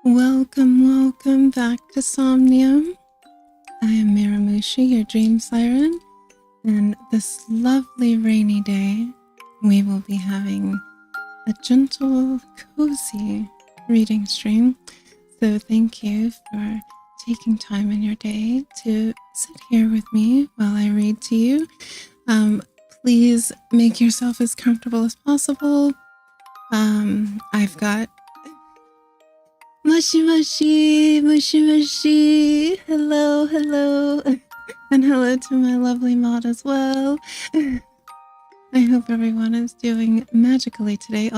Welcome back to Somnium. I am Mira Mushi, your Dream Siren, and this lovely rainy day, we will be having a gentle, cozy reading stream. So thank you for taking time in your day to sit here with me while I read to you. Please make yourself as comfortable as possible. I've got Mushi Mushi, hello, and hello to my lovely mod as well. I hope everyone is doing magically today.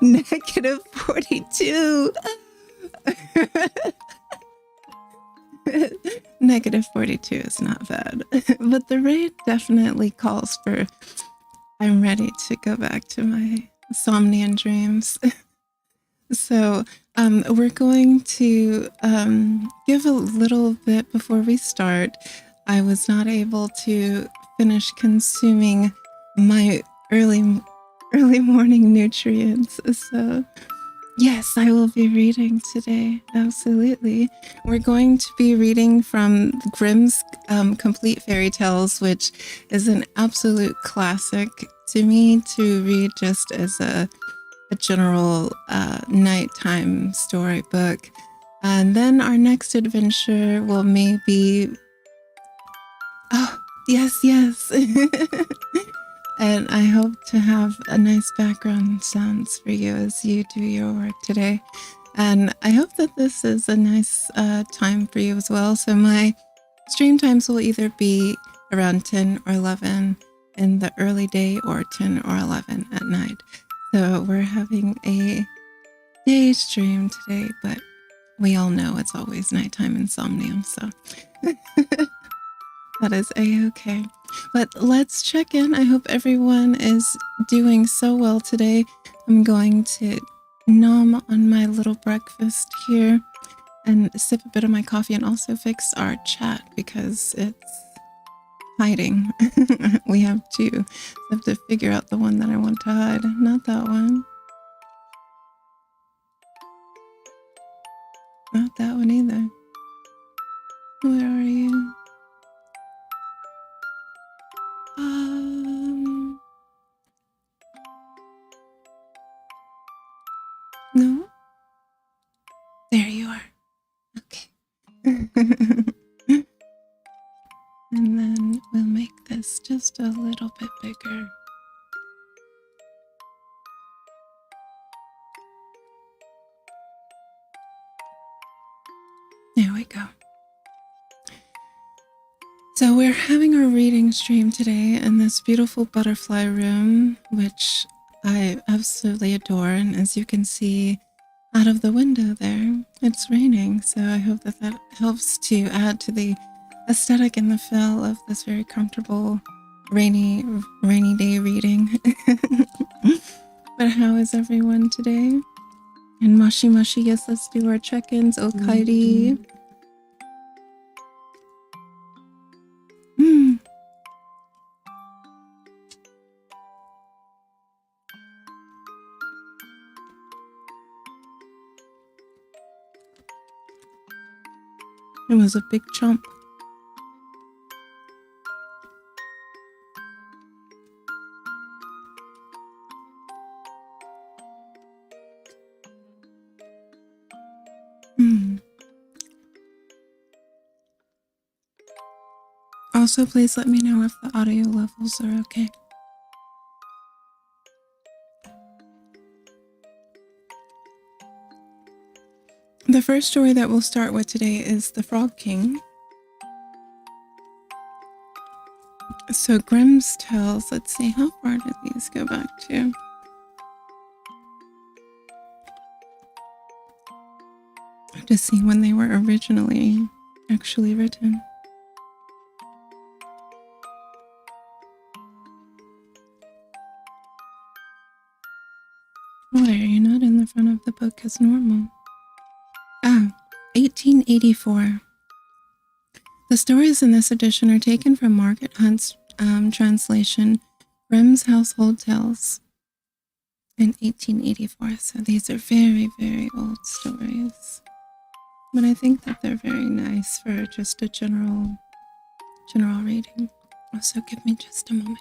Negative 42. Negative 42 is not bad, but the rate definitely calls for I'm ready to go back to my Somnium dreams. So we're going to give a little bit before we start. I was not able to finish consuming my early morning nutrients. So yes, I will be reading today. Absolutely. We're going to be reading from Grimm's Complete Fairy Tales, which is an absolute classic to me to read just as a general nighttime storybook. And then our next adventure will maybe... Oh, yes. And I hope to have a nice background sounds for you as you do your work today. And I hope that this is a nice time for you as well. So my stream times will either be around 10 or 11 in the early day or 10 or 11 at night. So we're having a day stream today, but we all know it's always nighttime in Somnium, so that is a-okay. But let's check in. I hope everyone is doing so well today. I'm going to nom on my little breakfast here and sip a bit of my coffee and also fix our chat because it's hiding. We have two. So I have to figure out the one that I want to hide. Not that one. Not that one either. Where are you? No? There you are. Okay. And then we'll make this just a little bit bigger. There we go. So we're having our reading stream today in this beautiful butterfly room, which I absolutely adore. And as you can see out of the window there, it's raining. So I hope that that helps to add to the aesthetic and the feel of this very comfortable rainy day reading. But how is everyone today? And Mushi, yes, let's do our check-ins. Okairi. It was a big chomp. Also, please let me know if the audio levels are okay. The first story that we'll start with today is The Frog King. So Grimm's Tales, let's see, how far did these go back to? To see when they were originally actually written. Why are you not in the front of the book as normal? 1884. The stories in this edition are taken from Margaret Hunt's translation, Grimm's Household Tales, in 1884. So these are very, very old stories. But I think that they're very nice for just a general reading. Also, give me just a moment.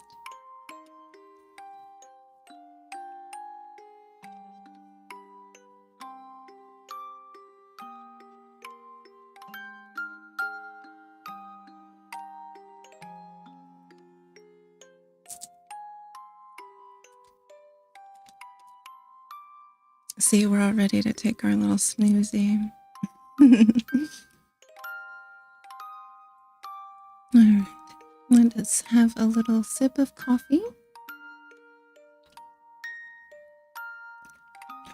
See, we're all ready to take our little snoozy. Alright, let us have a little sip of coffee.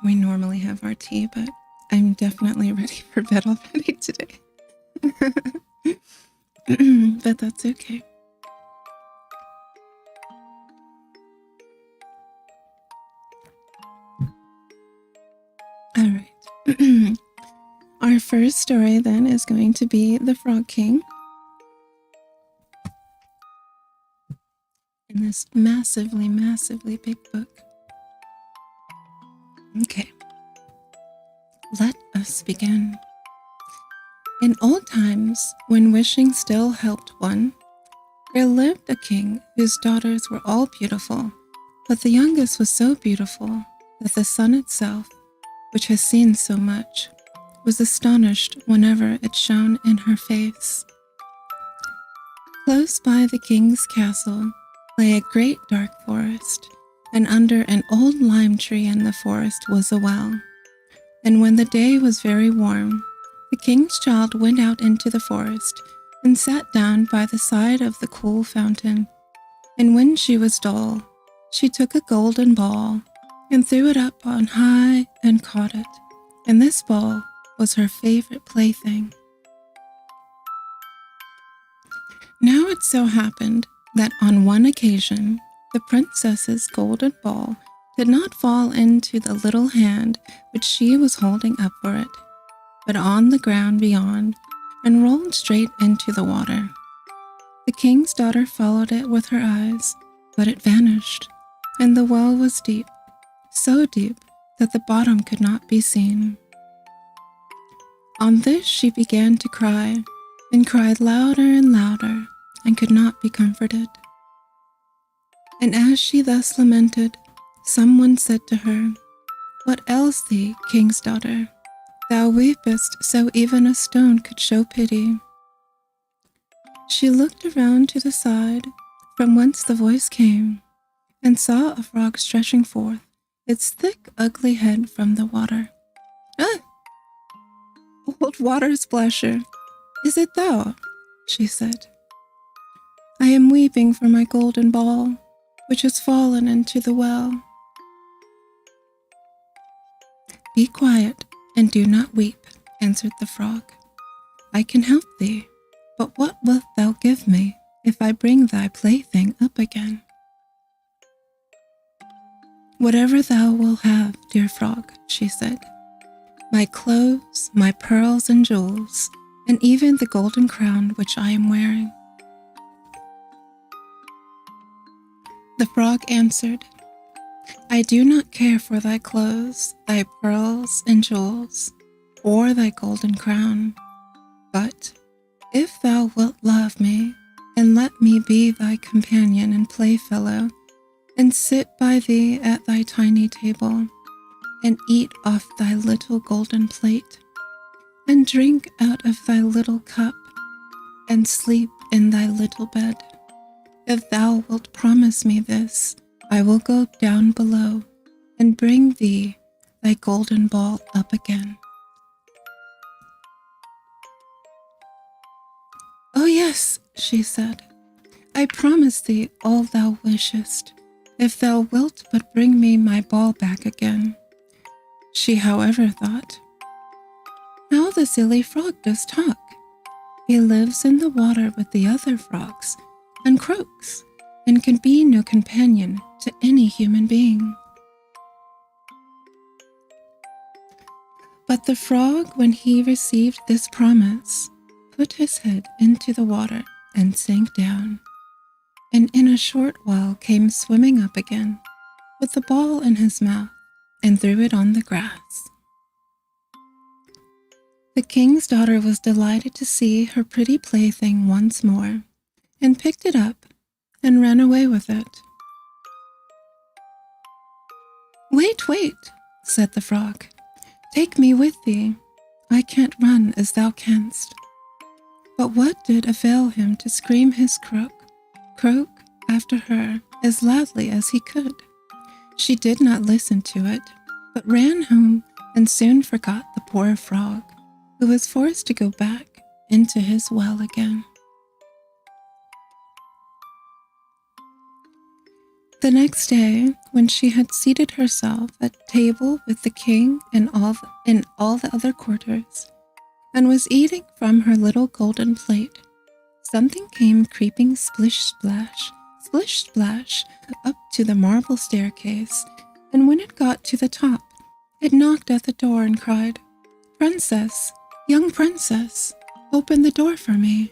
We normally have our tea, but I'm definitely ready for bed already today. But that's okay. Alright. right. Our first story then is going to be The Frog King. In this massively, massively big book. Okay. Let us begin. In old times, when wishing still helped one, there lived a king whose daughters were all beautiful, but the youngest was so beautiful that the sun itself, which has seen so much, was astonished whenever it shone in her face. Close by the king's castle lay a great dark forest, and under an old lime tree in the forest was a well. And when the day was very warm, the king's child went out into the forest and sat down by the side of the cool fountain. And when she was dull, she took a golden ball and threw it up on high and caught it. And this ball was her favorite plaything. Now it so happened that on one occasion, the princess's golden ball did not fall into the little hand which she was holding up for it, but on the ground beyond, and rolled straight into the water. The king's daughter followed it with her eyes, but it vanished, and the well was deep, so deep that the bottom could not be seen. On this she began to cry, and cried louder and louder, and could not be comforted. And as she thus lamented, someone said to her, "What ails thee, king's daughter? Thou weepest so even a stone could show pity." She looked around to the side from whence the voice came, and saw a frog stretching forth its thick, ugly head from the water. "Ah! Old water splasher, is it thou?" she said. "I am weeping for my golden ball, which has fallen into the well." "Be quiet and do not weep," answered the frog. "I can help thee, but what wilt thou give me if I bring thy plaything up again?" "Whatever thou wilt have, dear frog," she said. "My clothes, my pearls and jewels, and even the golden crown which I am wearing." The frog answered, "I do not care for thy clothes, thy pearls and jewels, or thy golden crown. But if thou wilt love me, and let me be thy companion and playfellow, and sit by thee at thy tiny table, and eat off thy little golden plate, and drink out of thy little cup, and sleep in thy little bed, if thou wilt promise me this, I will go down below and bring thee thy golden ball up again." "Oh yes," she said, "I promise thee all thou wishest, if thou wilt but bring me my ball back again." She, however, thought, "How the silly frog does talk. He lives in the water with the other frogs, and croaks, and can be no companion to any human being." But the frog, when he received this promise, put his head into the water and sank down, and in a short while came swimming up again, with the ball in his mouth, and threw it on the grass. The king's daughter was delighted to see her pretty plaything once more, and picked it up and ran away with it. "Wait, wait," said the frog. "Take me with thee. I can't run as thou canst." But what did avail him to scream his croak after her as loudly as he could? She did not listen to it, but ran home and soon forgot the poor frog, who was forced to go back into his well again. The next day, when she had seated herself at table with the king and in all the other courtiers, and was eating from her little golden plate, something came creeping splish splash, up to the marble staircase, and when it got to the top, It knocked at the door and cried, "Princess, young princess, open the door for me."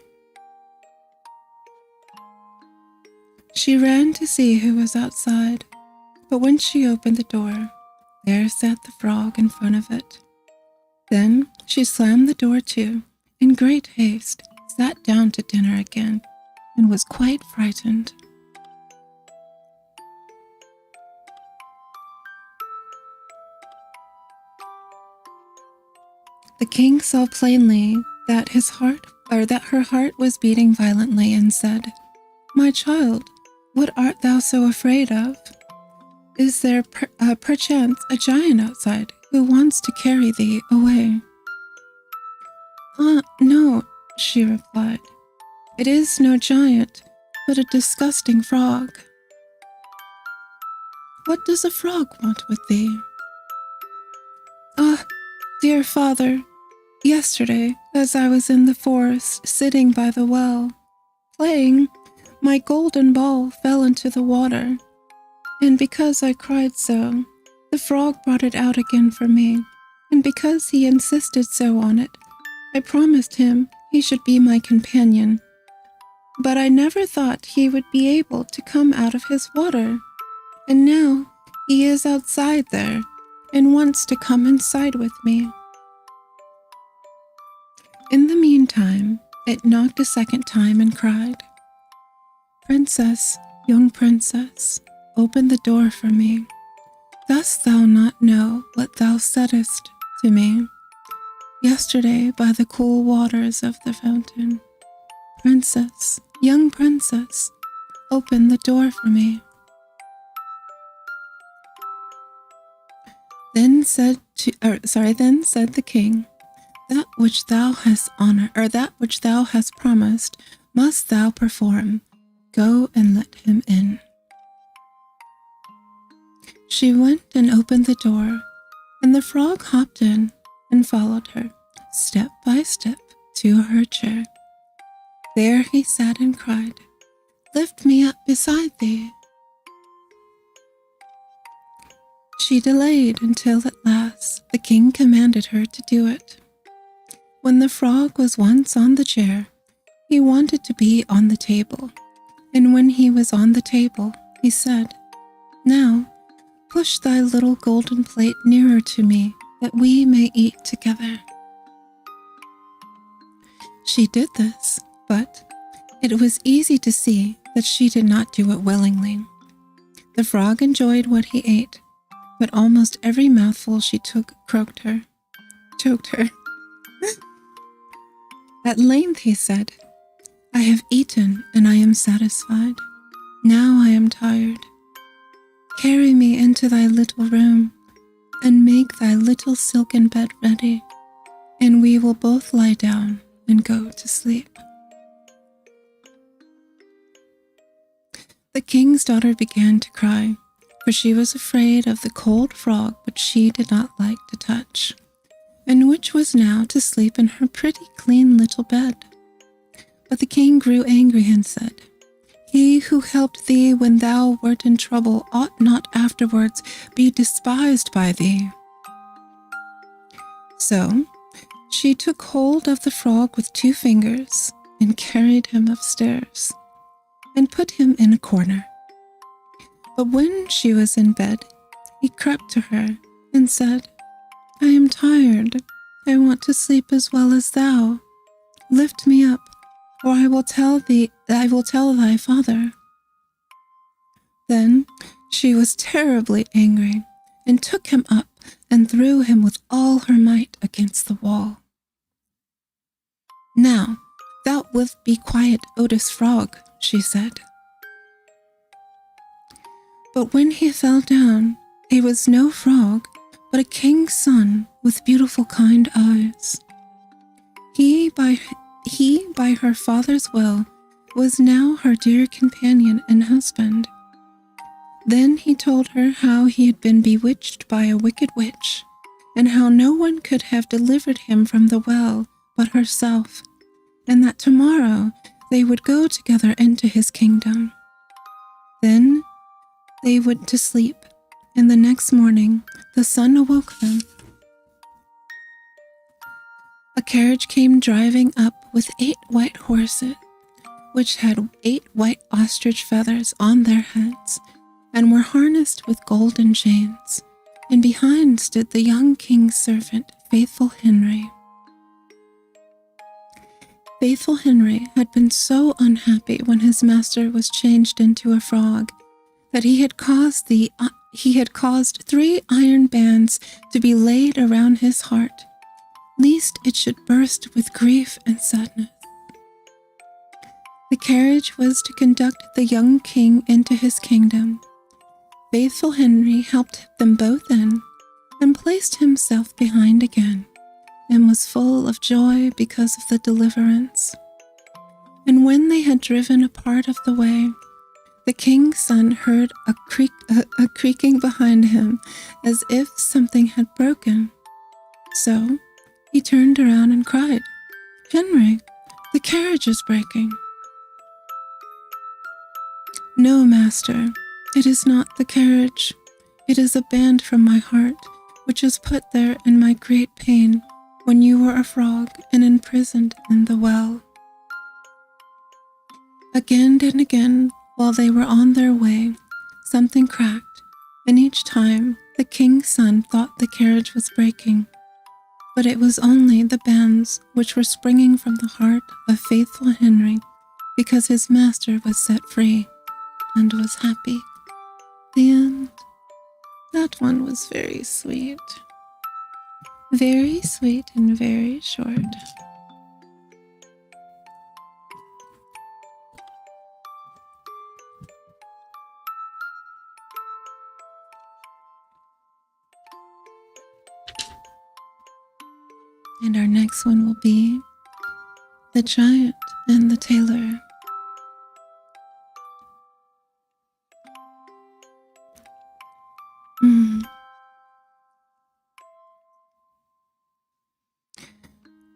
She ran to see who was outside, but when she opened the door, there sat the frog in front of it. Then she slammed the door to, in great haste, sat down to dinner again, and was quite frightened. The king saw plainly that her heart was beating violently, and said, "My child, what art thou so afraid of? Is there perchance a giant outside who wants to carry thee away?" No," she replied. "It is no giant, but a disgusting frog." "What does a frog want with thee?" "Ah, dear father, yesterday, as I was in the forest sitting by the well, playing, my golden ball fell into the water, and because I cried so, the frog brought it out again for me, and because he insisted so on it, I promised him he should be my companion. But I never thought he would be able to come out of his water, and now he is outside there and wants to come inside with me." In the meantime, it knocked a second time and cried, "Princess, young princess, open the door for me. Dost thou not know what thou saidst to me yesterday by the cool waters of the fountain? Princess, young princess, open the door for me." Then said the king, "That which thou hast promised, must thou perform. Go and let him in." She went and opened the door, and the frog hopped in and followed her, step by step, to her chair. There he sat and cried, "Lift me up beside thee." She delayed until at last the king commanded her to do it. When the frog was once on the chair, he wanted to be on the table, and when he was on the table, he said, "Now, push thy little golden plate nearer to me, that we may eat together." She did this, but it was easy to see that she did not do it willingly. The frog enjoyed what he ate, but almost every mouthful she took choked her. At length he said, "I have eaten and I am satisfied. Now I am tired. Carry me into thy little room and make thy little silken bed ready, and we will both lie down and go to sleep." The king's daughter began to cry, for she was afraid of the cold frog which she did not like to touch, and which was now to sleep in her pretty clean little bed. But the king grew angry and said, "He who helped thee when thou wert in trouble ought not afterwards be despised by thee." So she took hold of the frog with 2 fingers and carried him upstairs and put him in a corner. But when she was in bed, he crept to her and said, "I am tired. I want to sleep as well as thou. Lift me up, or I will tell thy father." Then she was terribly angry and took him up and threw him with all her might against the wall. "Now thou wilt be quiet, Otis Frog," she said. But when he fell down, he was no frog, but a king's son with beautiful kind eyes. He, by her father's will, was now her dear companion and husband. Then he told her how he had been bewitched by a wicked witch, and how no one could have delivered him from the well but herself, and that tomorrow they would go together into his kingdom. Then they went to sleep, and the next morning the sun awoke them. A carriage came driving up with 8 white horses, which had 8 white ostrich feathers on their heads, and were harnessed with golden chains, and behind stood the young king's servant, Faithful Henry. Faithful Henry had been so unhappy when his master was changed into a frog that he had caused 3 iron bands to be laid around his heart, lest it should burst with grief and sadness. The carriage was to conduct the young king into his kingdom. Faithful Henry helped them both in, and placed himself behind again, and was full of joy because of the deliverance. And when they had driven a part of the way, the king's son heard a creaking behind him, as if something had broken. So he turned around and cried, "Henry, the carriage is breaking." "No, master, it is not the carriage. It is a band from my heart, which was put there in my great pain when you were a frog and imprisoned in the well." Again and again, while they were on their way, something cracked, and each time the king's son thought the carriage was breaking. But it was only the bands which were springing from the heart of Faithful Henry, because his master was set free and was happy. The end. That one was very sweet. Very sweet and very short. And our next one will be The Giant and the Tailor.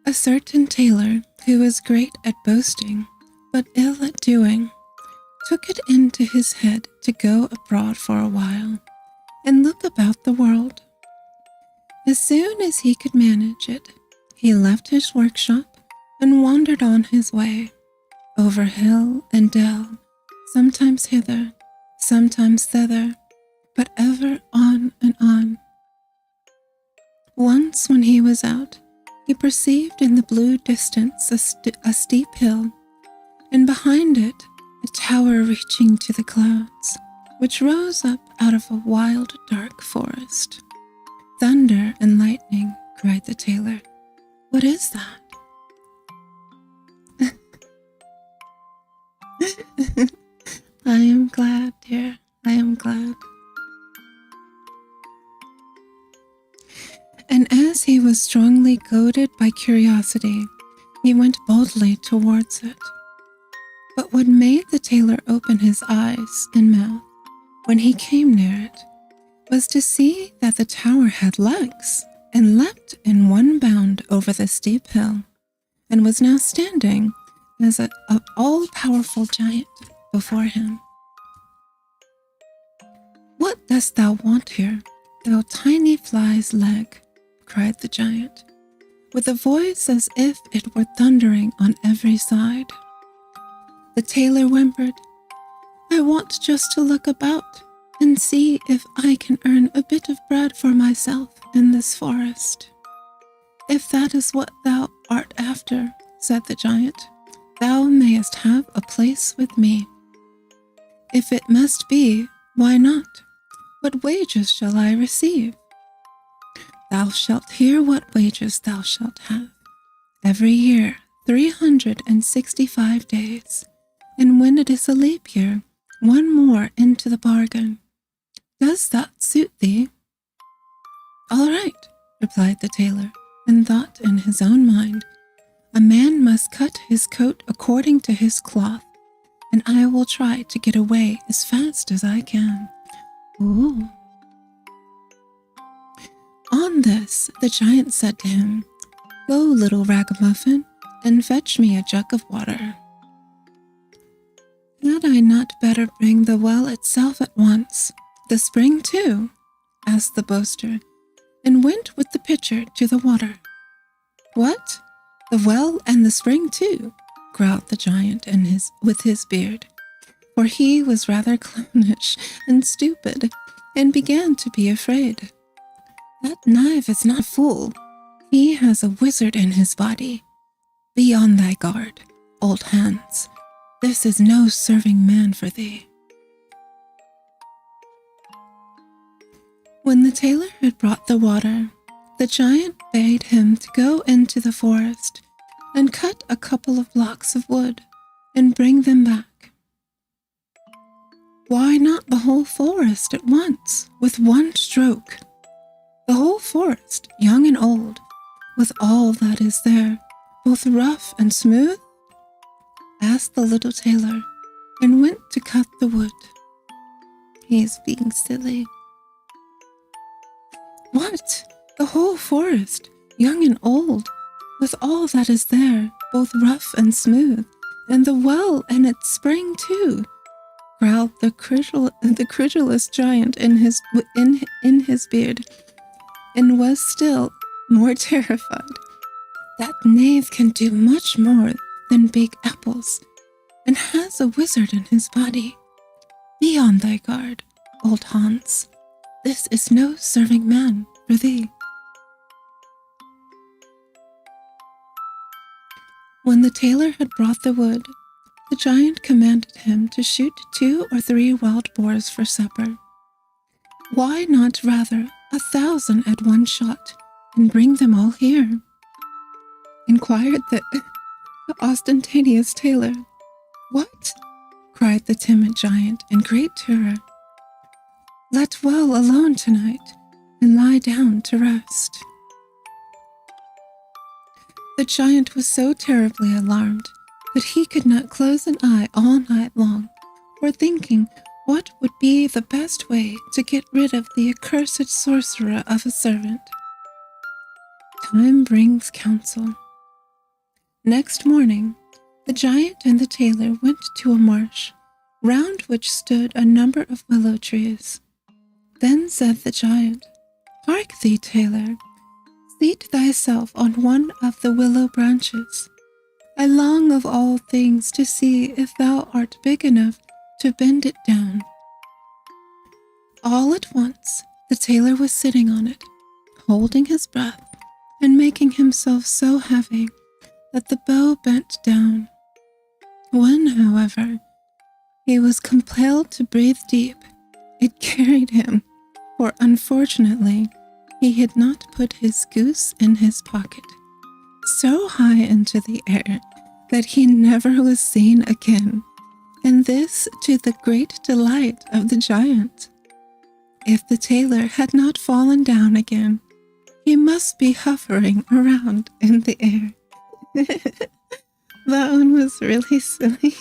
A certain tailor, who was great at boasting, but ill at doing, took it into his head to go abroad for a while, and look about the world. As soon as he could manage it, he left his workshop and wandered on his way, over hill and dell, sometimes hither, sometimes thither, but ever on and on. Once when he was out, he perceived in the blue distance a steep hill, and behind it a tower reaching to the clouds, which rose up out of a wild, dark forest. "Thunder and lightning," cried the tailor. "What is that?" I am glad, dear. I am glad. And as he was strongly goaded by curiosity, he went boldly towards it. But what made the tailor open his eyes and mouth when he came near it was to see that the tower had legs and leapt in one bound over the steep hill, and was now standing as an all-powerful giant before him. "What dost thou want here, thou tiny fly's leg?" cried the giant, with a voice as if it were thundering on every side. The tailor whimpered, "I want just to look about and see if I can earn a bit of bread for myself in this forest." "If that is what thou art after," said the giant, "thou mayest have a place with me." "If it must be, why not? What wages shall I receive?" "Thou shalt hear what wages thou shalt have. Every year, 365 days, and when it is a leap year, one more into the bargain. Does that suit thee?" "All right," replied the tailor, and thought in his own mind, "A man must cut his coat according to his cloth, and I will try to get away as fast as I can." Ooh. On this, the giant said to him, "Go, little ragamuffin, and fetch me a jug of water." "Had I not better bring the well itself at once, the spring too?" asked the boaster, and went with the pitcher to the water. "What? The well and the spring too?" growled the giant with his beard, for he was rather clownish and stupid, and began to be afraid. "That knave is not a fool. He has a wizard in his body. Be on thy guard, old Hans. This is no serving man for thee." When the tailor had brought the water, the giant bade him to go into the forest and cut a couple of blocks of wood and bring them back. "Why not the whole forest at once, with one stroke? The whole forest, young and old, with all that is there, both rough and smooth?" asked the little tailor, and went to cut the wood. "He's being silly." "What? The whole forest, young and old, with all that is there, both rough and smooth, and the well and its spring too?" growled the credulous giant in his beard, and was still more terrified. "That knave can do much more than bake apples, and has a wizard in his body. Be on thy guard, old Hans. This is no serving man for thee." When the tailor had brought the wood, the giant commanded him to shoot 2 or 3 wild boars for supper. "Why not rather 1,000 at one shot, and bring them all here?" inquired the ostentatious tailor. "What?" cried the timid giant in great terror. "Let well alone tonight, and lie down to rest." The giant was so terribly alarmed that he could not close an eye all night long, for thinking what would be the best way to get rid of the accursed sorcerer of a servant. Time brings counsel. Next morning, the giant and the tailor went to a marsh, round which stood a number of willow trees. Then said the giant, "Hark thee, tailor, seat thyself on one of the willow branches. I long of all things to see if thou art big enough to bend it down." All at once, the tailor was sitting on it, holding his breath and making himself so heavy that the bow bent down. When, however, he was compelled to breathe deep, it carried him, for unfortunately he had not put his goose in his pocket, so high into the air that he never was seen again, and this to the great delight of the giant. If the tailor had not fallen down again, he must be hovering around in the air. That one was really silly.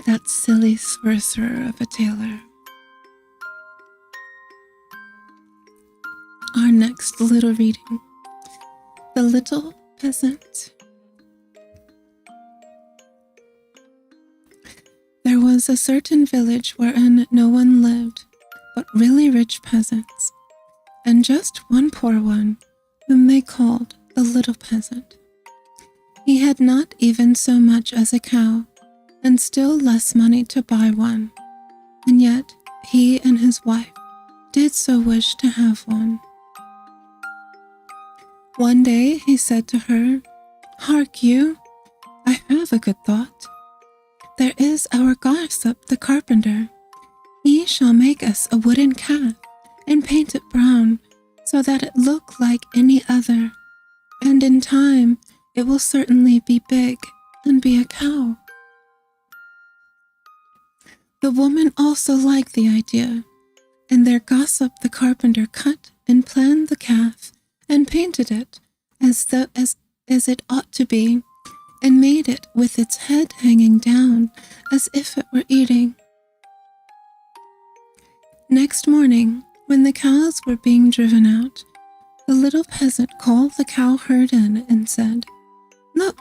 That silly sorcerer of a tailor. Our next little reading. The Little Peasant. There was a certain village wherein no one lived but really rich peasants, and just one poor one, whom they called the Little Peasant. He had not even so much as a cow, and still less money to buy one, and yet he and his wife did so wish to have one. One day he said to her, "Hark you, I have a good thought. There is our gossip the carpenter. He shall make us a wooden calf and paint it brown so that it look like any other, and in time it will certainly be big and be a cow." The woman also liked the idea, and their gossip the carpenter cut and planned the calf and painted it as it ought to be, and made it with its head hanging down as if it were eating. Next morning, when the cows were being driven out, the little peasant called the cow herd in and said, "Look,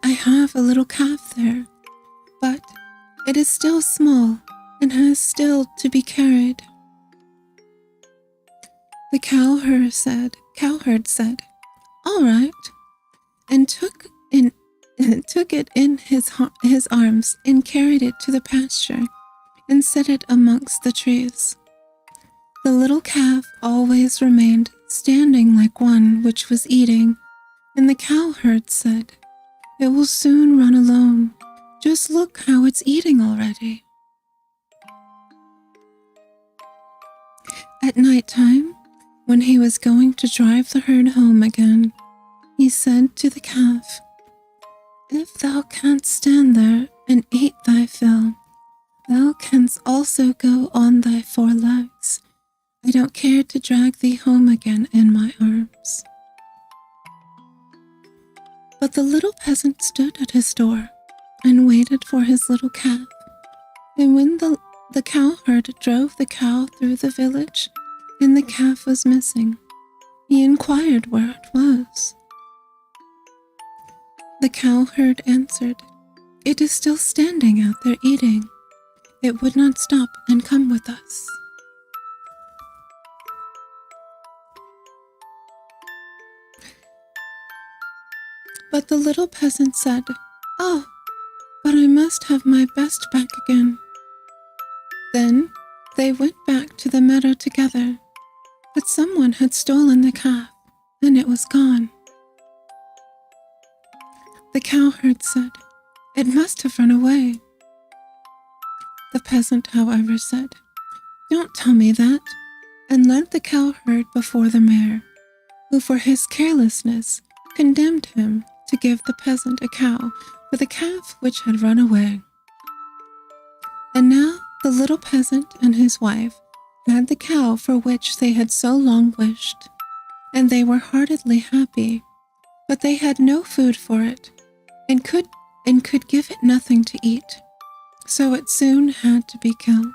I have a little calf there, but it is still small and has still to be carried. The cowherd said, "All right," and took it in his arms and carried it to the pasture and set it amongst the trees. The little calf always remained standing like one which was eating, and the cowherd said, "It will soon run alone. Just look how it's eating already." At night time, when he was going to drive the herd home again, he said to the calf, "If thou canst stand there and eat thy fill, thou canst also go on thy 4 legs. I don't care to drag thee home again in my arms." But the little peasant stood at his door and waited for his little calf, and when the cowherd drove the cow through the village and the calf was missing, he inquired where it was. The cowherd answered, "It is still standing out there eating. It would not stop and come with us." But the little peasant said, "Oh, but I must have my best back again." Then they went back to the meadow together, but someone had stolen the calf, and it was gone. The cowherd said, "It must have run away." The peasant, however, said, "Don't tell me that," and led the cowherd before the mayor, who for his carelessness condemned him to give the peasant a cow for the calf which had run away. And now the little peasant and his wife had the cow for which they had so long wished, and they were heartily happy, but they had no food for it, and could give it nothing to eat, so it soon had to be killed.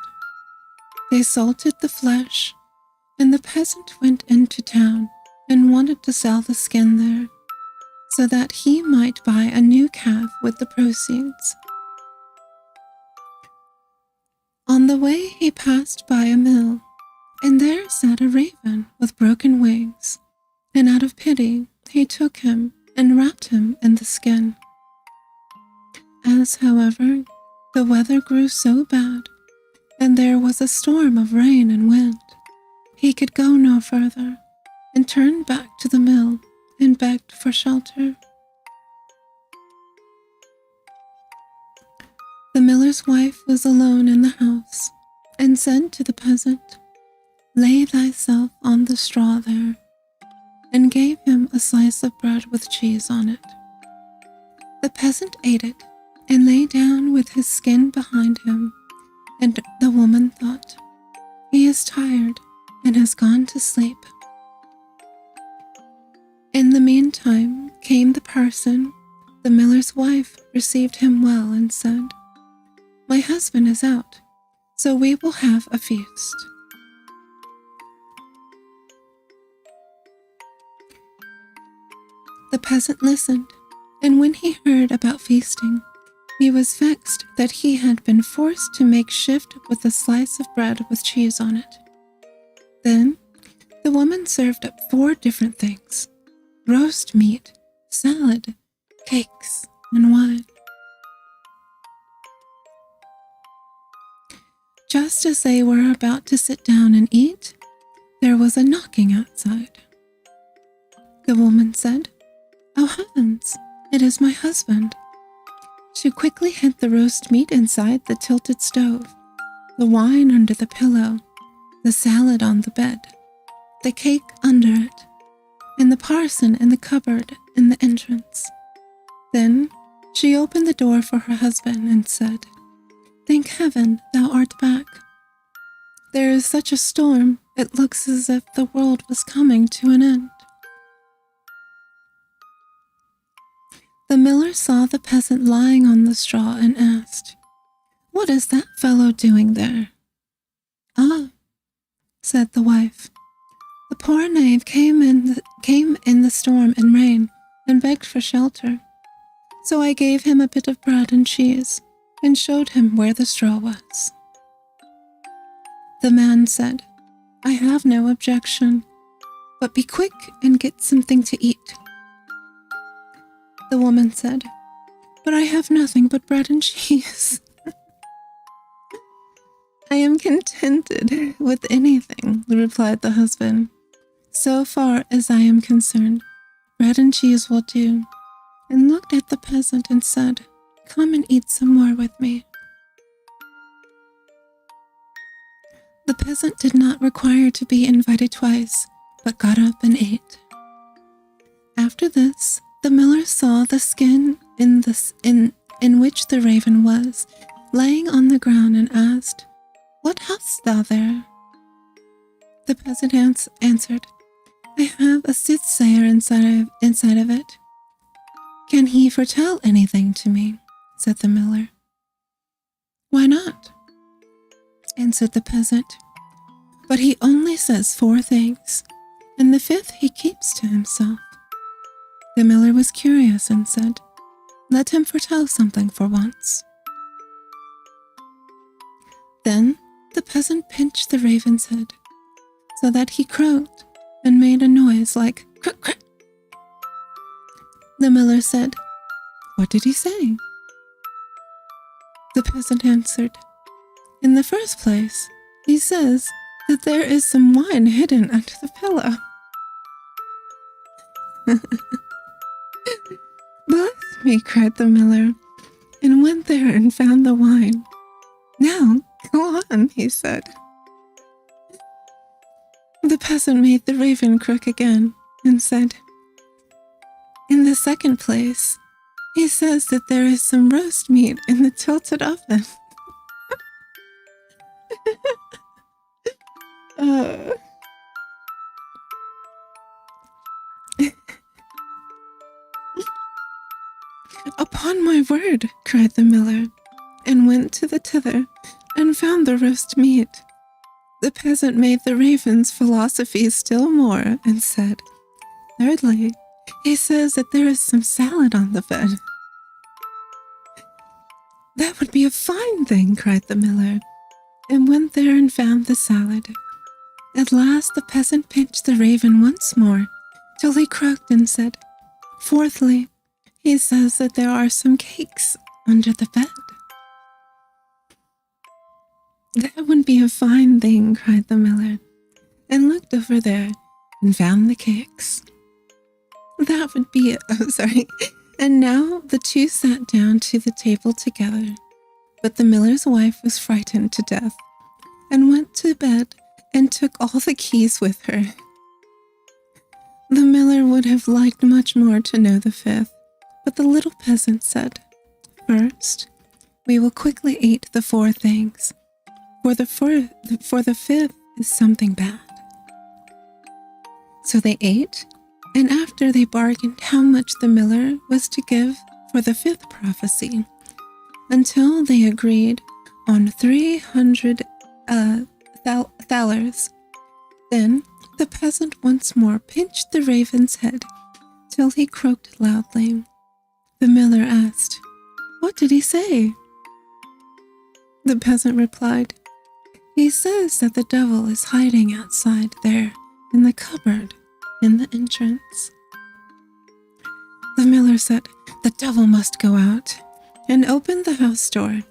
They salted the flesh, and the peasant went into town and wanted to sell the skin there, so that he might buy a new calf with the proceeds. On the way he passed by a mill, and there sat a raven with broken wings, and out of pity he took him and wrapped him in the skin. As, however, the weather grew so bad, and there was a storm of rain and wind, he could go no further, and turned back to the mill and begged for shelter. The miller's wife was alone in the house, and said to the peasant, "Lay thyself on the straw there," and gave him a slice of bread with cheese on it. The peasant ate it, and lay down with his skin behind him, and the woman thought, "He is tired and has gone to sleep." In the meantime came the parson. The miller's wife received him well and said, "My husband is out, so we will have a feast." The peasant listened, and when he heard about feasting, he was vexed that he had been forced to make shift with a slice of bread with cheese on it. Then the woman served up 4 different things: roast meat, salad, cakes, and wine. Just as they were about to sit down and eat, there was a knocking outside. The woman said, "Oh heavens, it is my husband." She quickly hid the roast meat inside the tilted stove, the wine under the pillow, the salad on the bed, the cake under it, and the parson in the cupboard in the entrance. Then she opened the door for her husband and said, "Thank heaven thou art back. There is such a storm, it looks as if the world was coming to an end." The miller saw the peasant lying on the straw and asked, "What is that fellow doing there?" "Ah," said the wife, "the poor knave came in the storm and rain and begged for shelter. So I gave him a bit of bread and cheese and showed him where the straw was." The man said, "I have no objection, but be quick and get something to eat." The woman said, "But I have nothing but bread and cheese." "I am contented with anything," replied the husband. "So far as I am concerned, bread and cheese will do," and looked at the peasant and said, "Come and eat some more with me." The peasant did not require to be invited twice, but got up and ate. After this, the miller saw the skin in which the raven was, laying on the ground, and asked, "What hast thou there?" The peasant answered, "I have a soothsayer inside of it." "Can he foretell anything to me?" said the miller. "Why not?" answered the peasant. "But he only says 4 things, and the 5th he keeps to himself." The miller was curious and said, "Let him foretell something for once." Then the peasant pinched the raven's head, so that he croaked and made a noise like "Croak, croak." The miller said, "What did he say?" The peasant answered, "In the first place, he says that there is some wine hidden under the pillow." "Bless me," cried the miller, and went there and found the wine. "Now, go on," he said. The peasant made the raven croak again and said, "In the second place, he says that there is some roast meat in the tilted oven." "Upon my word," cried the miller, and went to the tither and found the roast meat. The peasant made the raven's philosophy still more and said, "Thirdly, he says that there is some salad on the bed." "That would be a fine thing," cried the miller, and went there and found the salad. At last the peasant pinched the raven once more, till he croaked and said, "Fourthly, he says that there are some cakes under the bed." "That would be a fine thing," cried the miller, and looked over there and found the cakes. "That would be And now the two sat down to the table together, but the miller's wife was frightened to death, and went to bed and took all the keys with her. The miller would have liked much more to know the 5th, but the little peasant said, "First, we will quickly eat the 4 things, for the 5th is something bad." So they ate, and after they bargained how much the miller was to give for the 5th prophecy, until they agreed on 300 thalers. Then the peasant once more pinched the raven's head till he croaked loudly. The miller asked, "What did he say?" The peasant replied, "He says that the devil is hiding outside there in the cupboard in the entrance." The miller said, "The devil must go out," and opened the house door.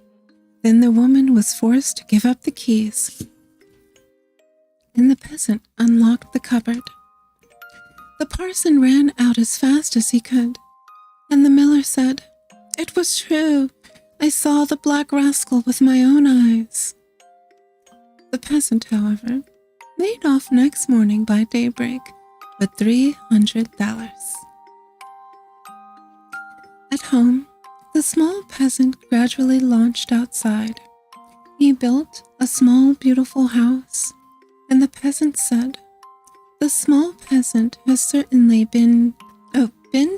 Then the woman was forced to give up the keys, and the peasant unlocked the cupboard. The parson ran out as fast as he could, and the miller said, "It was true. I saw the black rascal with my own eyes." The peasant, however, made off next morning by daybreak with 300 thalers. At home, the small peasant gradually launched outside. He built a small, beautiful house, and the peasant said, "The small peasant has certainly been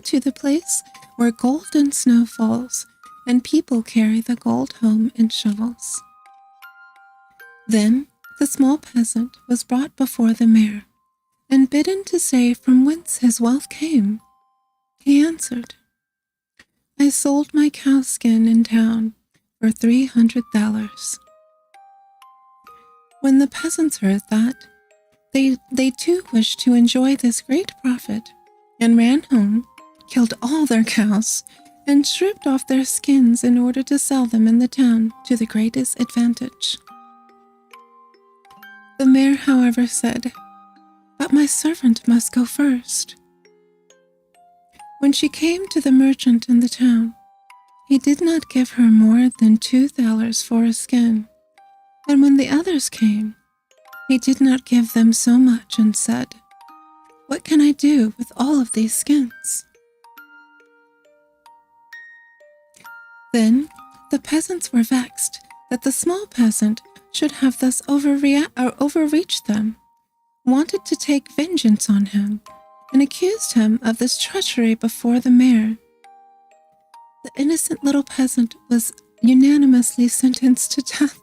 to the place where golden snow falls, and people carry the gold home in shovels." Then the small peasant was brought before the mayor, and bidden to say from whence his wealth came. He answered, "I sold my cowskin in town for 300 thalers." When the peasants heard that, they too wished to enjoy this great profit, and ran home, killed all their cows, and stripped off their skins in order to sell them in the town to the greatest advantage. The mayor, however, said, "But my servant must go first." When she came to the merchant in the town, he did not give her more than $2 for a skin, and when the others came, he did not give them so much and said, "What can I do with all of these skins?" Then the peasants were vexed that the small peasant should have thus overreached them, wanted to take vengeance on him, and accused him of this treachery before the mayor. The innocent little peasant was unanimously sentenced to death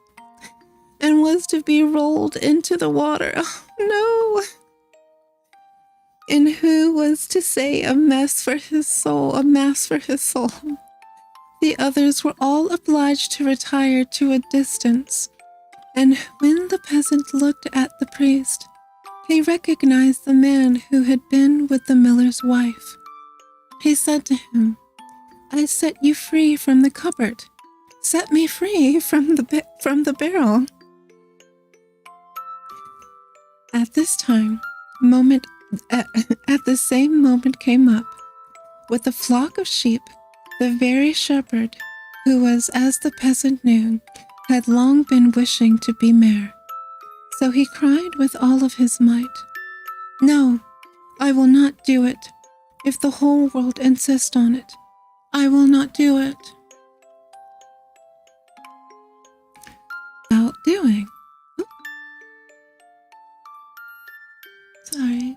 and was to be rolled into the water. Oh, no! And who was to say a mass for his soul? The others were all obliged to retire to a distance, and when the peasant looked at the priest, he recognized the man who had been with the miller's wife. He said to him, "I set you free from the cupboard. Set me free from the barrel." At the same moment came up, with a flock of sheep, the very shepherd who was, as the peasant knew, had long been wishing to be mayor. So he cried with all of his might, "No, I will not do it. If the whole world insists on it, I will not do it." Outdoing. Oh. Sorry.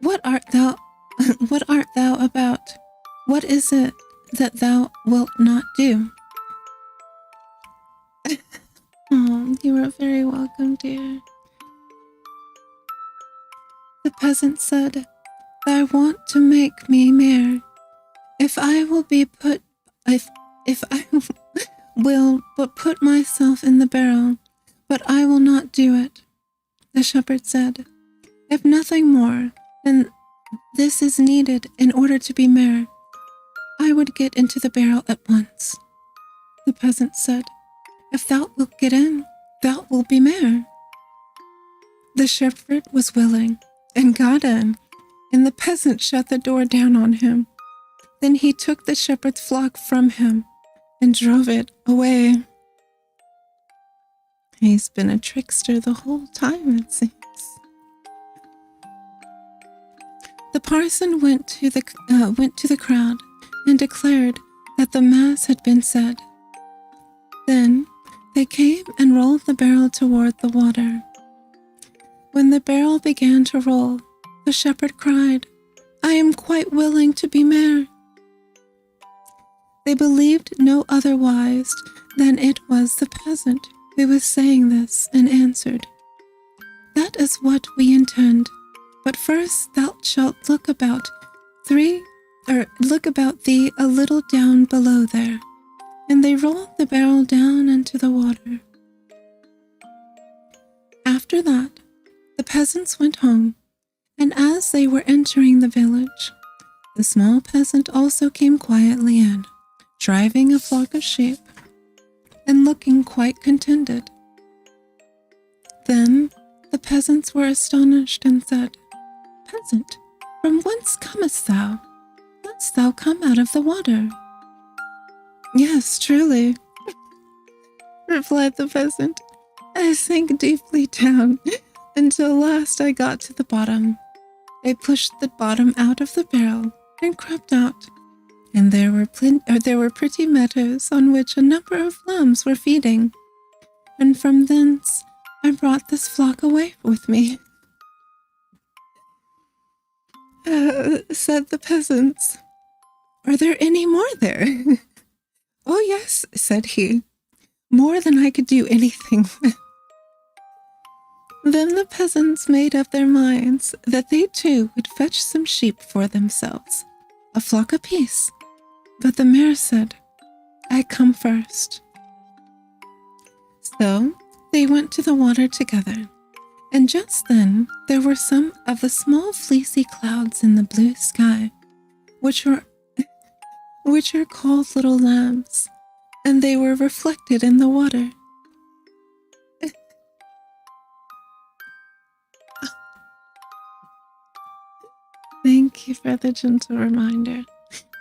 What art thou about? What is it that thou wilt not do? Oh, you are very welcome, dear. The peasant said, "I want to make me mayor. If I will but put myself in the barrel, but I will not do it." The shepherd said, "If nothing more than this is needed in order to be mayor, I would get into the barrel at once." The peasant said, "If thou wilt get in, thou wilt be mayor." The shepherd was willing and got in, and the peasant shut the door down on him. Then he took the shepherd's flock from him and drove it away. He's been a trickster the whole time, it seems. The parson went to the crowd and declared that the mass had been said. Then they came and rolled the barrel toward the water. When the barrel began to roll, the shepherd cried, "I am quite willing to be mayor." They believed no otherwise than it was the peasant who was saying this, and answered, "That is what we intend. But first thou shalt look about thee a little down below there." And they rolled the barrel down into the water. After that, the peasants went home, and as they were entering the village, the small peasant also came quietly in, driving a flock of sheep, and looking quite contented. Then the peasants were astonished and said, "Peasant, from whence comest thou? Dost thou come out of the water?" "Yes, truly," replied the peasant. "I sank deeply down until last I got to the bottom. I pushed the bottom out of the barrel and crept out, and there were pretty meadows on which a number of lambs were feeding, and from thence I brought this flock away with me." Said the peasants, "Are there any more there?" "Oh yes," said he. more than I could do anything with. Then the peasants made up their minds that they too would fetch some sheep for themselves, a flock apiece. But the mayor said, "I come first." So they went to the water together, and just then there were some of the small fleecy clouds in the blue sky, which are called little lambs, and they were reflected in the water. Thank you for the gentle reminder.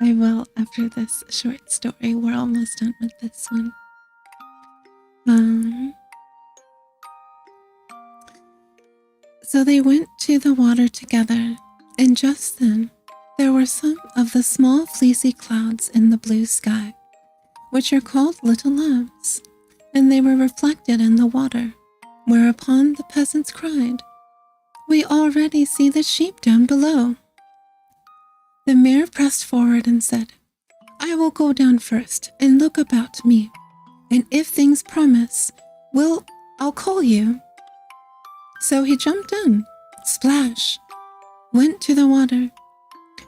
I will after this short story. We're almost done with this one. So they went to the water together, and just then there were some of the small fleecy clouds in the blue sky, which are called little lambs, and they were reflected in the water, whereupon the peasants cried, "We already see the sheep down below." The mayor pressed forward and said, "I will go down first and look about me, and if things promise, I'll call you." So he jumped in, splash, went to the water.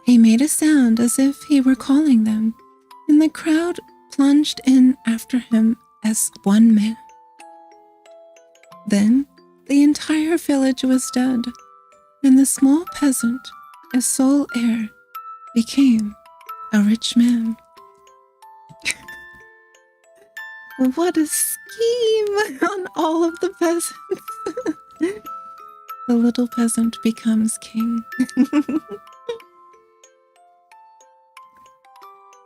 He made a sound as if he were calling them, and the crowd plunged in after him as one man. Then the entire village was dead, and the small peasant, as sole heir, became a rich man. What a scheme on all of the peasants. The little peasant becomes king.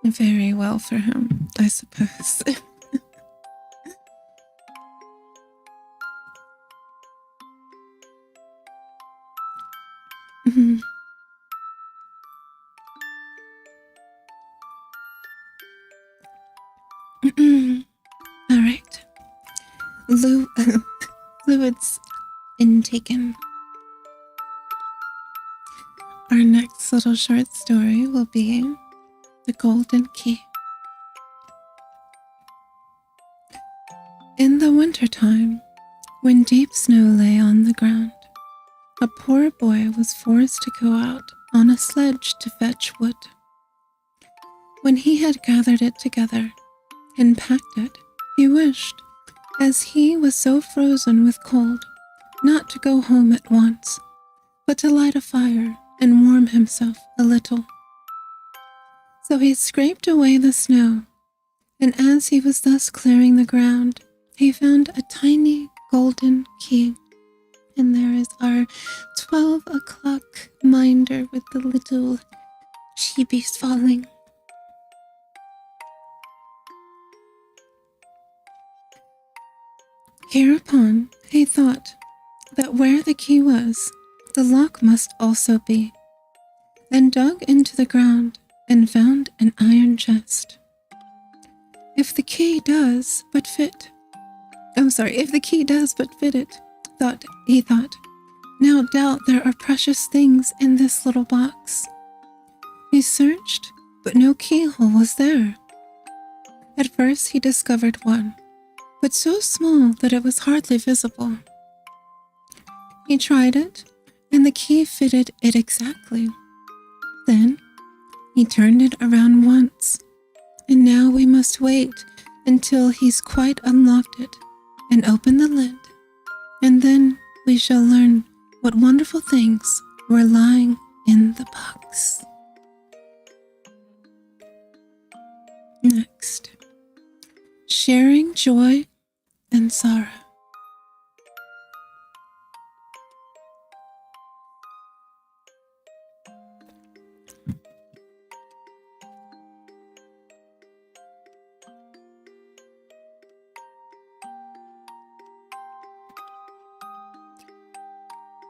Very well for him, I suppose. All right. Fluids intaken. Our next little short story will be The Golden Key. In the wintertime, when deep snow lay on the ground, a poor boy was forced to go out on a sledge to fetch wood. When he had gathered it together and packed it, he wished, as he was so frozen with cold, not to go home at once, but to light a fire and warm himself a little. So he scraped away the snow, and as he was thus clearing the ground, he found a tiny golden key. And there is our 12 o'clock minder with the little sheepies falling. Hereupon he thought that where the key was, the lock must also be, and dug into the ground and found an iron chest. If the key does but fit it, he thought, no doubt there are precious things in this little box. He searched, but no keyhole was there. At first he discovered one, but so small that it was hardly visible. He tried it, and the key fitted it exactly. Then he turned it around once, and now we must wait until he's quite unlocked it and opened the lid, and then we shall learn what wonderful things were lying in the box. Next, sharing joy and sorrow.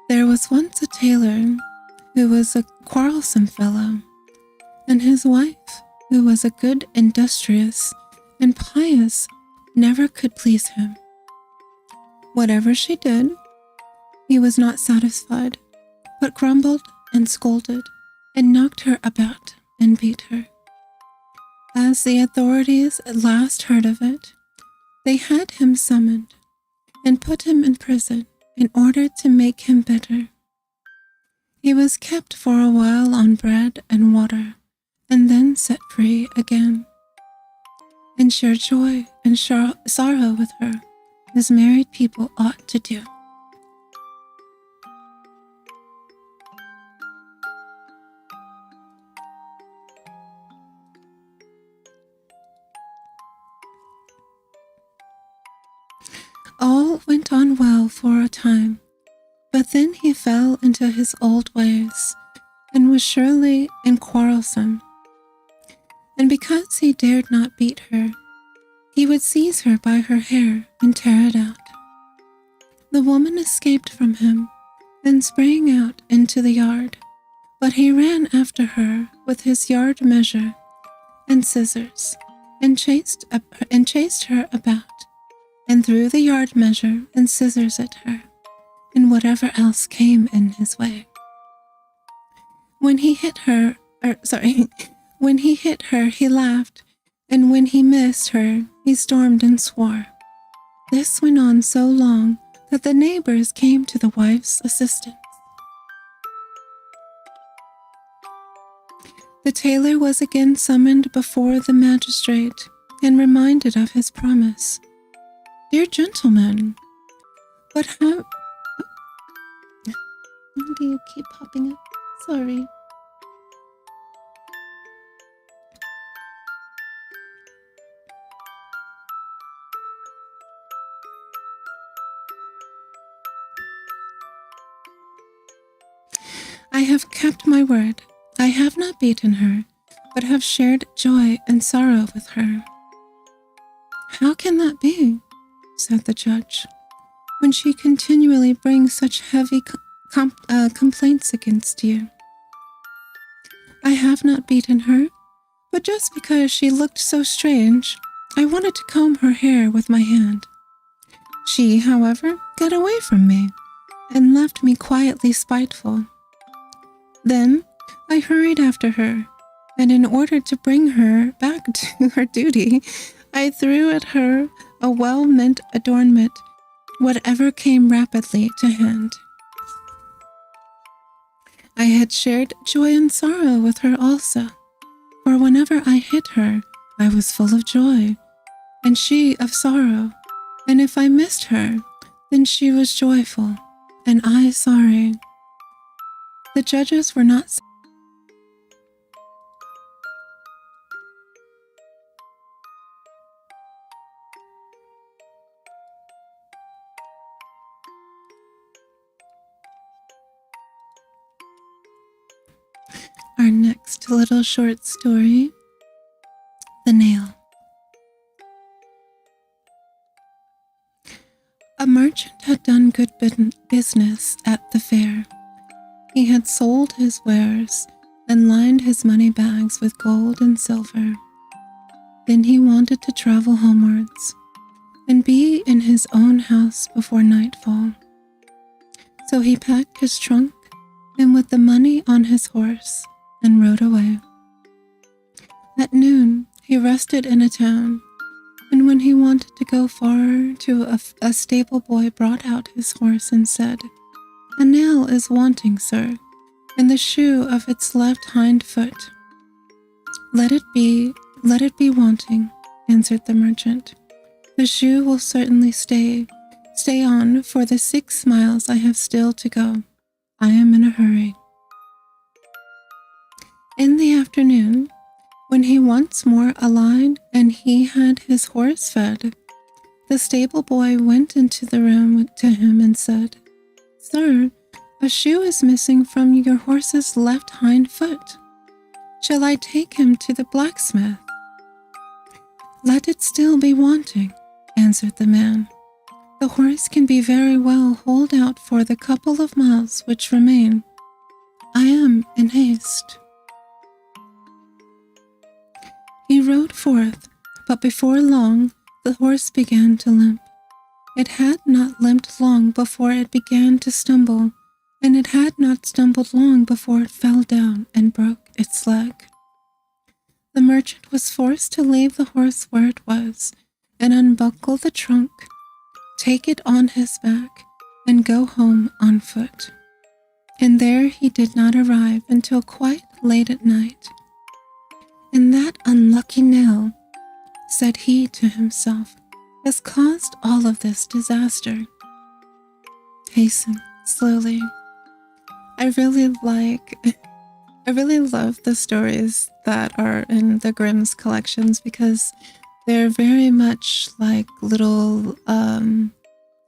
There was once a tailor who was a quarrelsome fellow, and his wife, who was a good, industrious, and pious, never could please him. Whatever she did, he was not satisfied, but grumbled and scolded, and knocked her about and beat her. As the authorities at last heard of it, They had him summoned and put him in prison in order to make him better. He was kept for a while on bread and water, and then set free again, and share joy and sorrow with her, as married people ought to do. All went on well for a time, but then he fell into his old ways, and was surely quarrelsome. And because he dared not beat her, he would seize her by her hair and tear it out. The woman escaped from him and sprang out into the yard, but he ran after her with his yard measure and scissors, and chased her about, and threw the yard measure and scissors at her, and whatever else came in his way. When he hit her, he laughed, and when he missed her, he stormed and swore. This went on so long that the neighbors came to the wife's assistance. The tailor was again summoned before the magistrate and reminded of his promise. Dear gentleman, what have... Why do you keep popping up? Sorry. I have kept my word. I have not beaten her, but have shared joy and sorrow with her. How can that be? Said the judge, when she continually brings such heavy complaints against you. I have not beaten her, but just because she looked so strange, I wanted to comb her hair with my hand. She, however, got away from me and left me quietly spiteful. Then I hurried after her, and in order to bring her back to her duty, I threw at her a well-meant adornment, whatever came rapidly to hand. I had shared joy and sorrow with her also, for whenever I hit her, I was full of joy, and she of sorrow, and if I missed her, then she was joyful, and I sorry. The judges were not Our next little short story, The Nail. A merchant had done good business at the fair. He had sold his wares and lined his money bags with gold and silver. Then he wanted to travel homewards and be in his own house before nightfall. So he packed his trunk and with the money on his horse and rode away. At noon, he rested in a town, and when he wanted to go far, a stable boy brought out his horse and said, "A nail is wanting, sir, in the shoe of its left hind foot." Let it be wanting," answered the merchant. "The shoe will certainly stay on for the 6 miles I have still to go. I am in a hurry." In the afternoon, when he once more alighted and he had his horse fed, the stable boy went into the room to him and said, "Sir, a shoe is missing from your horse's left hind foot. Shall I take him to the blacksmith?" "Let it still be wanting," answered the man. "The horse can be very well hauled out for the couple of miles which remain. I am in haste." He rode forth, but before long the horse began to limp. It had not limped long before it began to stumble, and it had not stumbled long before it fell down and broke its leg. The merchant was forced to leave the horse where it was, and unbuckle the trunk, take it on his back, and go home on foot. And there he did not arrive until quite late at night. And that unlucky nail, said he to himself, has caused all of this disaster. Hasten slowly. I really love the stories that are in the Grimm's collections because they're very much like little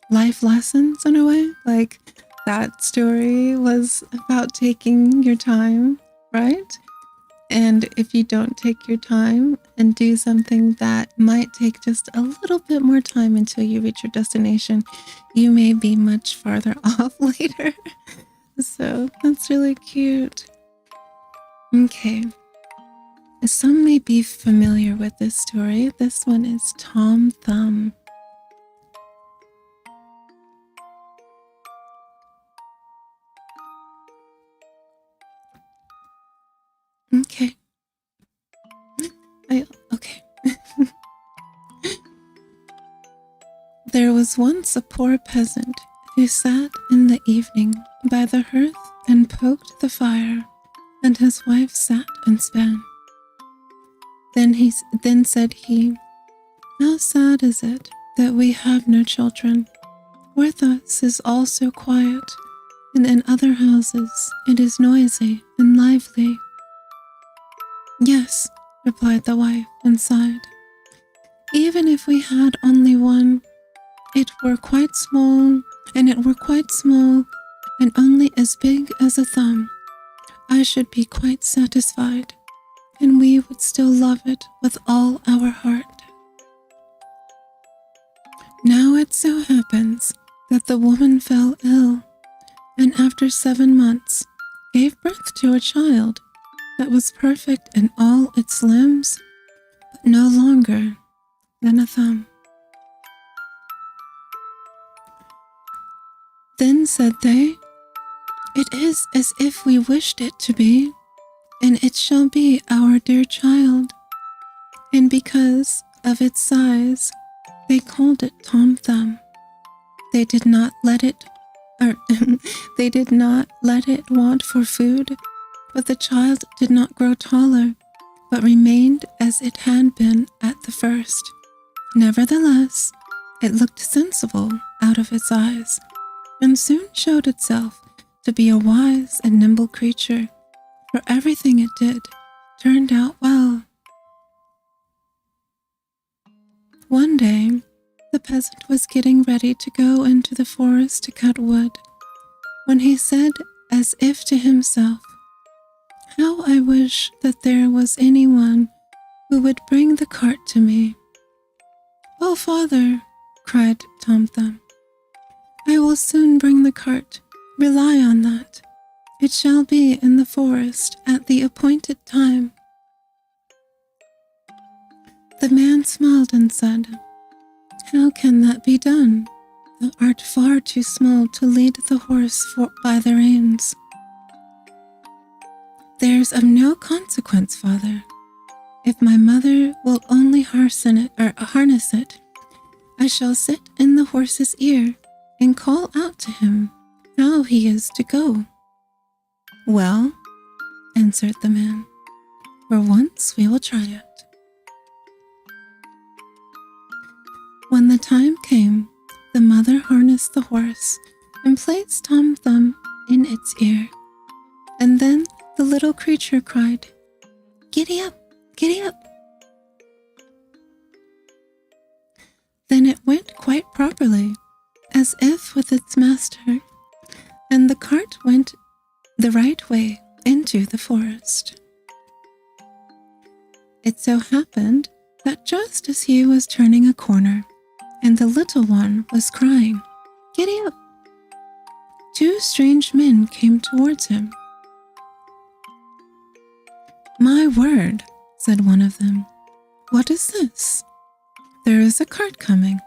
life lessons in a way. Like that story was about taking your time, right? And if you don't take your time and do something that might take just a little bit more time until you reach your destination, you may be much farther off later. So that's really cute. Okay. Some may be familiar with this story. This one is Tom Thumb. Okay. Okay. There was once a poor peasant who sat in the evening by the hearth and poked the fire, and his wife sat and span. Then said he, "How sad is it that we have no children. With us is all so quiet, and in other houses it is noisy and lively." "Yes," replied the wife and sighed. "Even if we had only one, it were quite small, and only as big as a thumb, I should be quite satisfied, and we would still love it with all our heart." Now it so happens that the woman fell ill, and after 7 months gave birth to a child that was perfect in all its limbs, but no longer than a thumb. Then said they, "It is as if we wished it to be, and it shall be our dear child." And because of its size, they called it Tom Thumb. They did not let it want for food, but the child did not grow taller, but remained as it had been at the first. Nevertheless, it looked sensible out of its eyes, and soon showed itself to be a wise and nimble creature, for everything it did turned out well. One day, the peasant was getting ready to go into the forest to cut wood, when he said, as if to himself, "How I wish that there was anyone who would bring the cart to me." "Oh, father," cried Tom Thumb, "I will soon bring the cart. Rely on that. It shall be in the forest at the appointed time." The man smiled and said, "How can that be done? Thou art far too small to lead the horse by the reins." "There's of no consequence, father. If my mother will only harness it, I shall sit in the horse's ear and call out to him how he is to go." "Well," answered the man, "for once we will try it." When the time came, the mother harnessed the horse and placed Tom Thumb in its ear, and then the little creature cried, "Giddy up, giddy up." Then it went quite properly, as if with its master, and the cart went the right way into the forest. It so happened that just as he was turning a corner, and the little one was crying, "Giddy up," 2 strange men came towards him. "My word," said one of them, "what is this? There is a cart coming,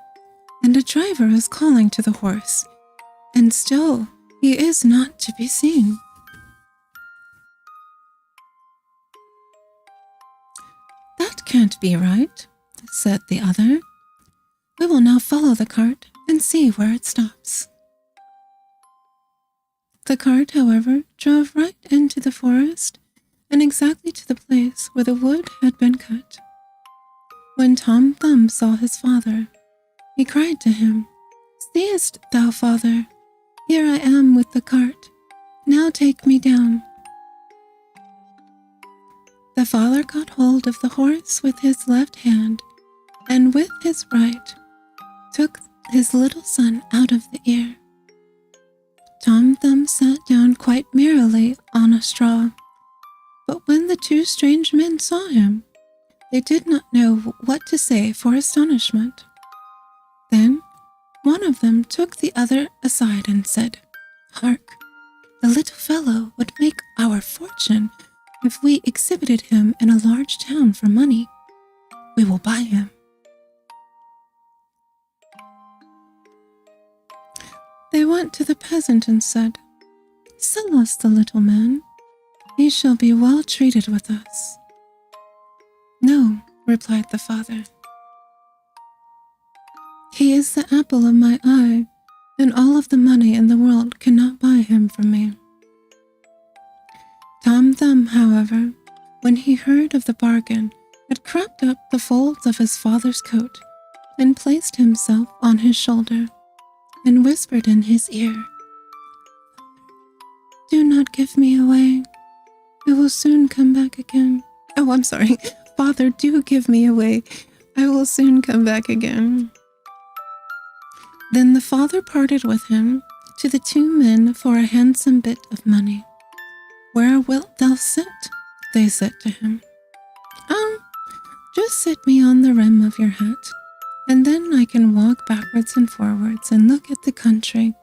and a driver is calling to the horse, and still he is not to be seen." "That can't be right," said the other. We will now follow the cart and see where it stops." The cart, however, drove right into the forest and exactly to the place where the wood had been cut. When Tom Thumb saw his father, he cried to him, "Seest thou, father? Here I am with the cart. Now take me down." The father caught hold of the horse with his left hand, and with his right took his little son out of the ear. Tom Thumb sat down quite merrily on a straw, but when the two strange men saw him, they did not know what to say for astonishment. Then one of them took the other aside and said, "Hark, the little fellow would make our fortune if we exhibited him in a large town for money. We will buy him." They went to the peasant and said, "Sell us the little man. He shall be well treated with us." "No," replied the father. "He is the apple of my eye, and all of the money in the world cannot buy him from me." Tom Thumb, however, when he heard of the bargain, had cropped up the folds of his father's coat and placed himself on his shoulder and whispered in his ear, "Do not give me away. I will soon come back again." "Oh, I'm sorry. Father, do give me away. I will soon come back again." Then the father parted with him to the two men for a handsome bit of money. "Where wilt thou sit?" they said to him. Just sit me on the rim of your hat, and then I can walk backwards and forwards and look at the country,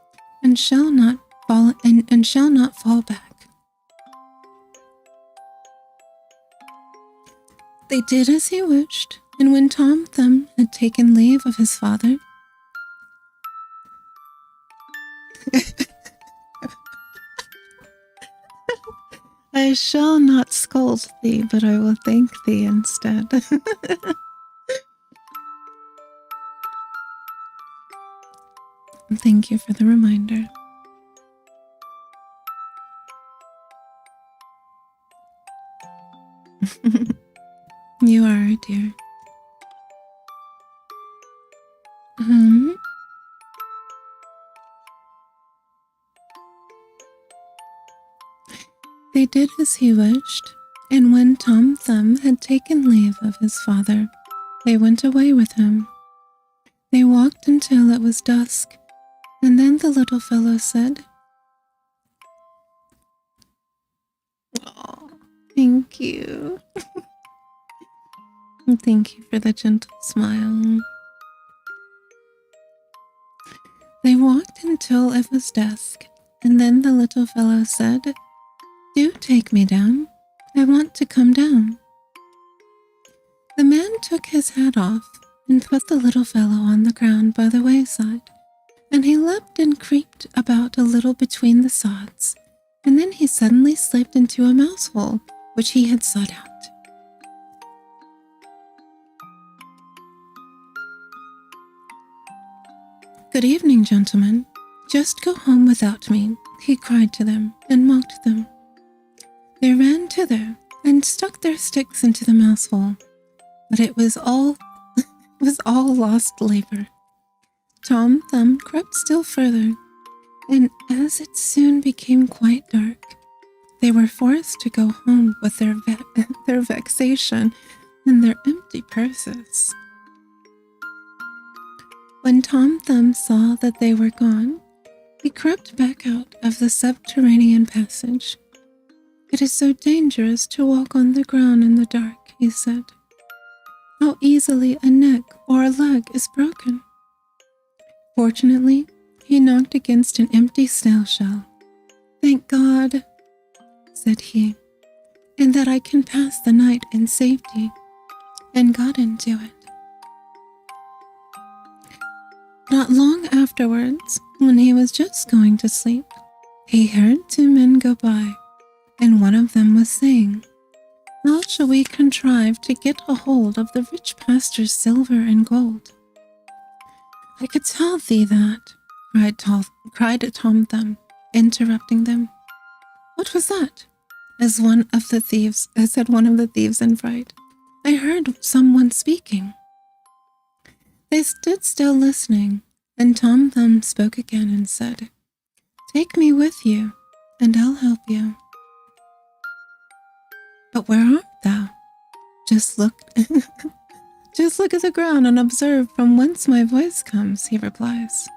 and shall not fall back." They did as he wished, and when Tom Thumb had taken leave of his father, "I shall not scold thee, but I will thank thee instead." Thank you for the reminder. You are a dear. They did as he wished, and when Tom Thumb had taken leave of his father, they went away with him. They walked until it was dusk, and then the little fellow said, "Oh, thank you." Thank you for the gentle smile. They walked until it was dusk, and then the little fellow said, "Do take me down. I want to come down." The man took his hat off and put the little fellow on the ground by the wayside, and he leapt and creeped about a little between the sods, and then he suddenly slipped into a mouse hole which he had sought out. "Good evening, gentlemen. Just go home without me," he cried to them and mocked them. They ran thither and stuck their sticks into the mouse hole, but it was all lost labor. Tom Thumb crept still further, and as it soon became quite dark, they were forced to go home with their vexation and their empty purses. When Tom Thumb saw that they were gone, he crept back out of the subterranean passage. "It is so dangerous to walk on the ground in the dark," he said. "How easily a neck or a leg is broken." Fortunately, he knocked against an empty snail shell. "Thank God," said he, "and that I can pass the night in safety," and got into it. Not long afterwards, when he was just going to sleep, he heard two men go by, and one of them was saying, "How shall we contrive to get a hold of the rich pastor's silver and gold?" I could tell thee that, cried Tom Thumb, interrupting them. What was that? Said one of the thieves in fright. I heard someone speaking. They stood still listening, and Tom Thumb spoke again and said, Take me with you, and I'll help you. But where art thou? Just look at the ground and observe from whence my voice comes, he replies.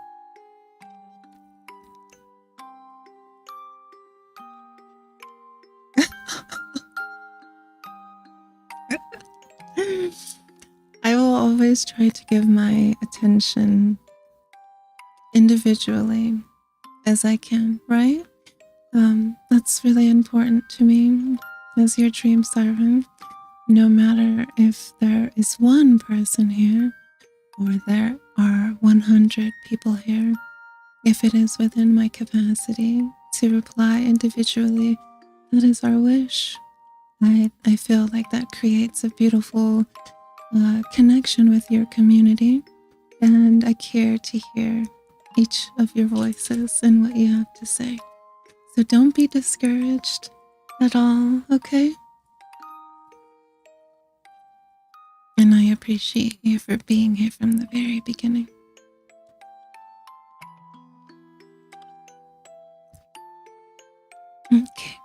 I will always try to give my attention individually as I can, right? That's really important to me as your dream siren. No matter if there is one person here or there are 100 people here, if it is within my capacity to reply individually, that is our wish. I feel like that creates a beautiful connection with your community, and I care to hear each of your voices and what you have to say. So don't be discouraged at all, okay? And I appreciate you for being here from the very beginning. Okay.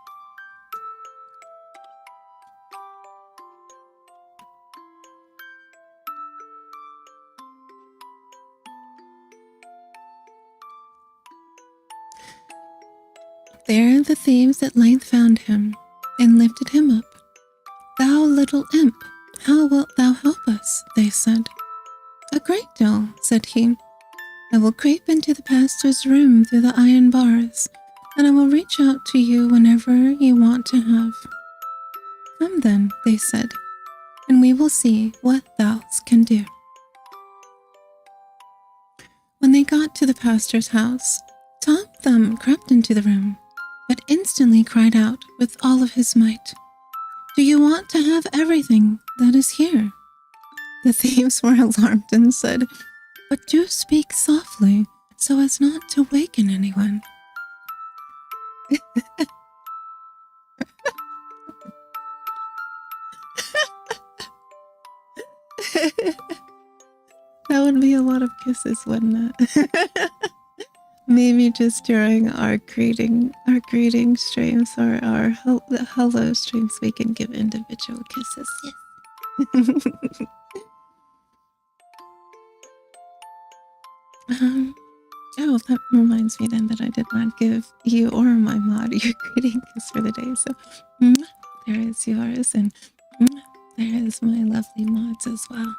There the thieves at length found him, and lifted him up. Thou little imp, how wilt thou help us? They said. A great deal, said he. I will creep into the pastor's room through the iron bars, and I will reach out to you whenever you want to have. Come then, they said, and we will see what thou can do. When they got to the pastor's house, Tom Thumb crept into the room, but instantly cried out with all of his might, Do you want to have everything that is here? The thieves were alarmed and said, But do speak softly so as not to waken anyone. That would be a lot of kisses, wouldn't it? Maybe just during our greeting streams or our hello streams, we can give individual kisses. Yes. Oh, that reminds me then that I did not give you or my mod your greeting kiss for the day. So there is yours, and there is my lovely mods as well.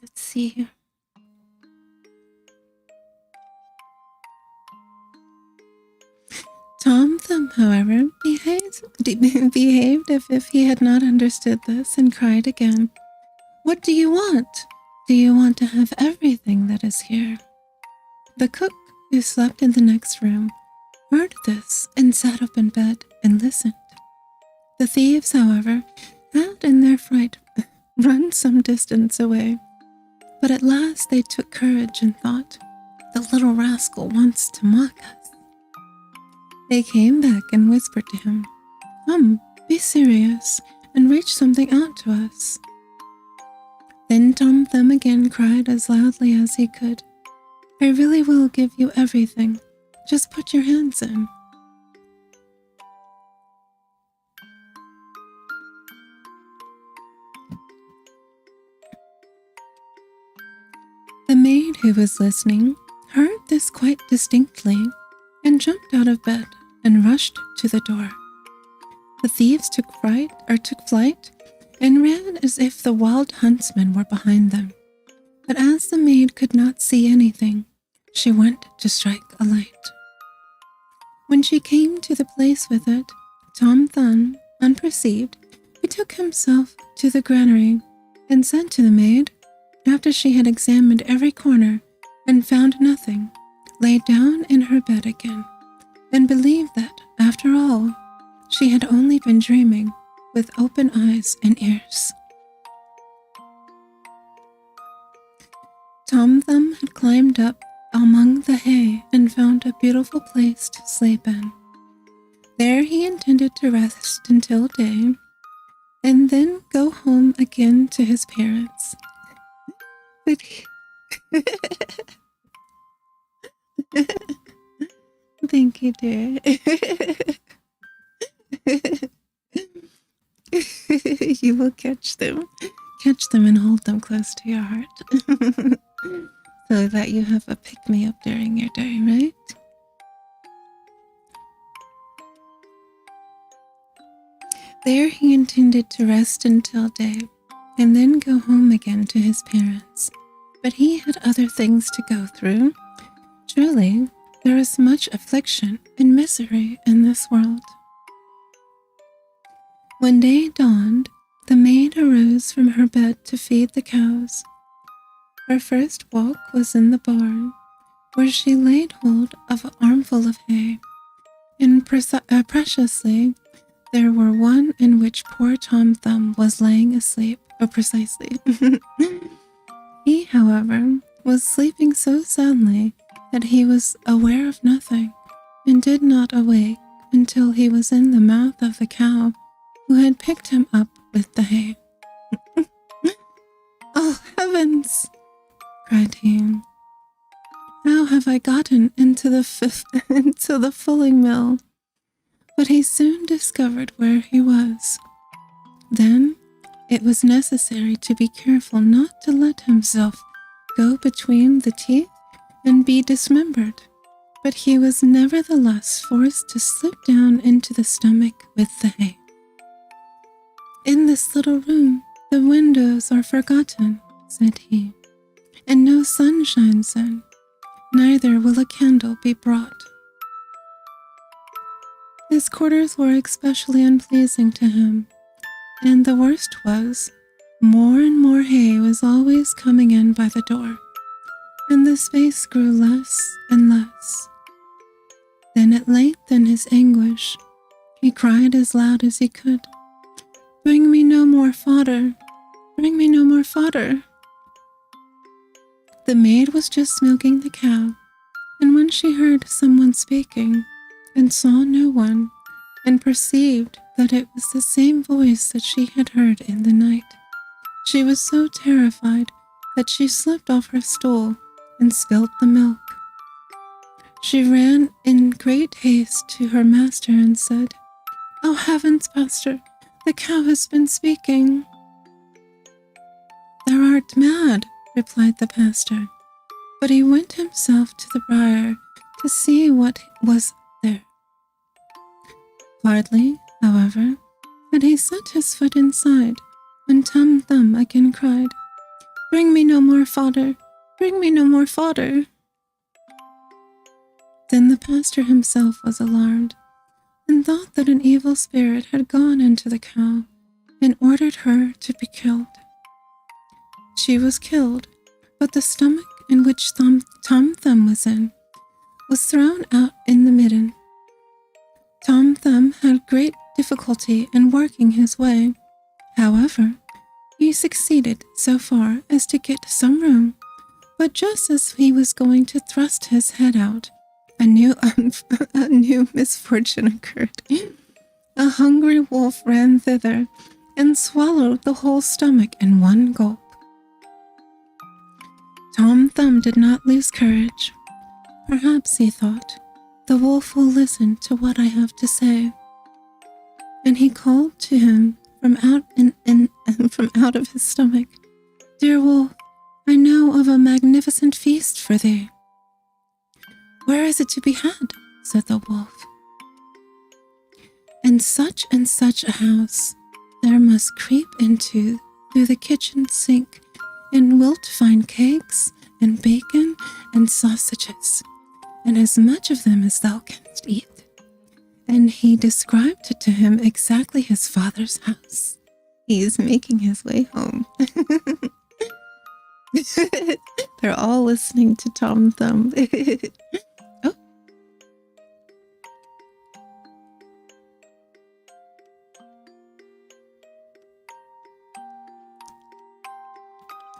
Let's see here. Tom Thumb, however, behaved as if he had not understood this and cried again, What do you want? Do you want to have everything that is here? The cook, who slept in the next room, heard this and sat up in bed and listened. The thieves, however, had in their fright run some distance away, but at last they took courage and thought, The little rascal wants to mock us. They came back and whispered to him, Come, be serious, and reach something out to us. Then Tom Thumb again cried as loudly as he could, I really will give you everything. Just put your hands in. The maid who was listening heard this quite distinctly and jumped out of bed and rushed to the door. The thieves took flight and ran as if the wild huntsmen were behind them. But as the maid could not see anything, she went to strike a light. When she came to the place with it, Tom Thumb, unperceived, betook himself to the granary and said to the maid, after she had examined every corner and found nothing, lay down in her bed again, and believed that, after all, she had only been dreaming with open eyes and ears. Tom Thumb had climbed up among the hay and found a beautiful place to sleep in. There he intended to rest until day, and then go home again to his parents. But thank you, dear. You will catch them and hold them close to your heart. So that you have a pick-me-up during your day, right? There he intended to rest until day, and then go home again to his parents. But he had other things to go through. Truly, there is much affliction and misery in this world. When day dawned, the maid arose from her bed to feed the cows. Her first walk was in the barn, where she laid hold of an armful of hay, and preciously there were one in which poor Tom Thumb was laying asleep, precisely. He, however, was sleeping so soundly that he was aware of nothing, and did not awake until he was in the mouth of the cow who had picked him up with the hay. Oh, heavens! Cried he. How have I gotten into the fulling mill? But he soon discovered where he was. Then it was necessary to be careful not to let himself go between the teeth and be dismembered. But he was nevertheless forced to slip down into the stomach with the hay. In this little room, the windows are forgotten, said he, and no sun shines in, neither will a candle be brought. His quarters were especially unpleasing to him, and the worst was, more and more hay was always coming in by the door, and the space grew less and less. Then at length in his anguish, he cried as loud as he could, Bring me no more fodder! Bring me no more fodder! The maid was just milking the cow, and when she heard someone speaking, and saw no one, and perceived that it was the same voice that she had heard in the night, she was so terrified that she slipped off her stool and spilt the milk. She ran in great haste to her master and said, Oh heavens, master, the cow has been speaking. Thou art mad, replied the pastor, but he went himself to the byre to see what was there. Hardly, however, had he set his foot inside, when Tom Thumb again cried, Bring me no more fodder! Bring me no more fodder! Then the pastor himself was alarmed, and thought that an evil spirit had gone into the cow, and ordered her to be killed. She was killed, but the stomach in which Tom Thumb was in was thrown out in the midden. Tom Thumb had great difficulty in working his way. However, he succeeded so far as to get some room, but just as he was going to thrust his head out, a new misfortune occurred. A hungry wolf ran thither and swallowed the whole stomach in one gulp. Tom Thumb did not lose courage. Perhaps, he thought, the wolf will listen to what I have to say. And he called to him from out of his stomach, Dear wolf, I know of a magnificent feast for thee. Where is it to be had? Said the wolf. In such and such a house, there must creep into through the kitchen sink, and wilt find cakes and bacon and sausages, and as much of them as thou canst eat. And he described to him exactly his father's house. He is making his way home. They're all listening to Tom Thumb. Oh.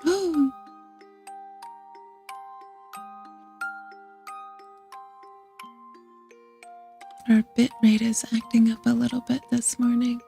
Oh. our bit rate is acting up a little bit this morning.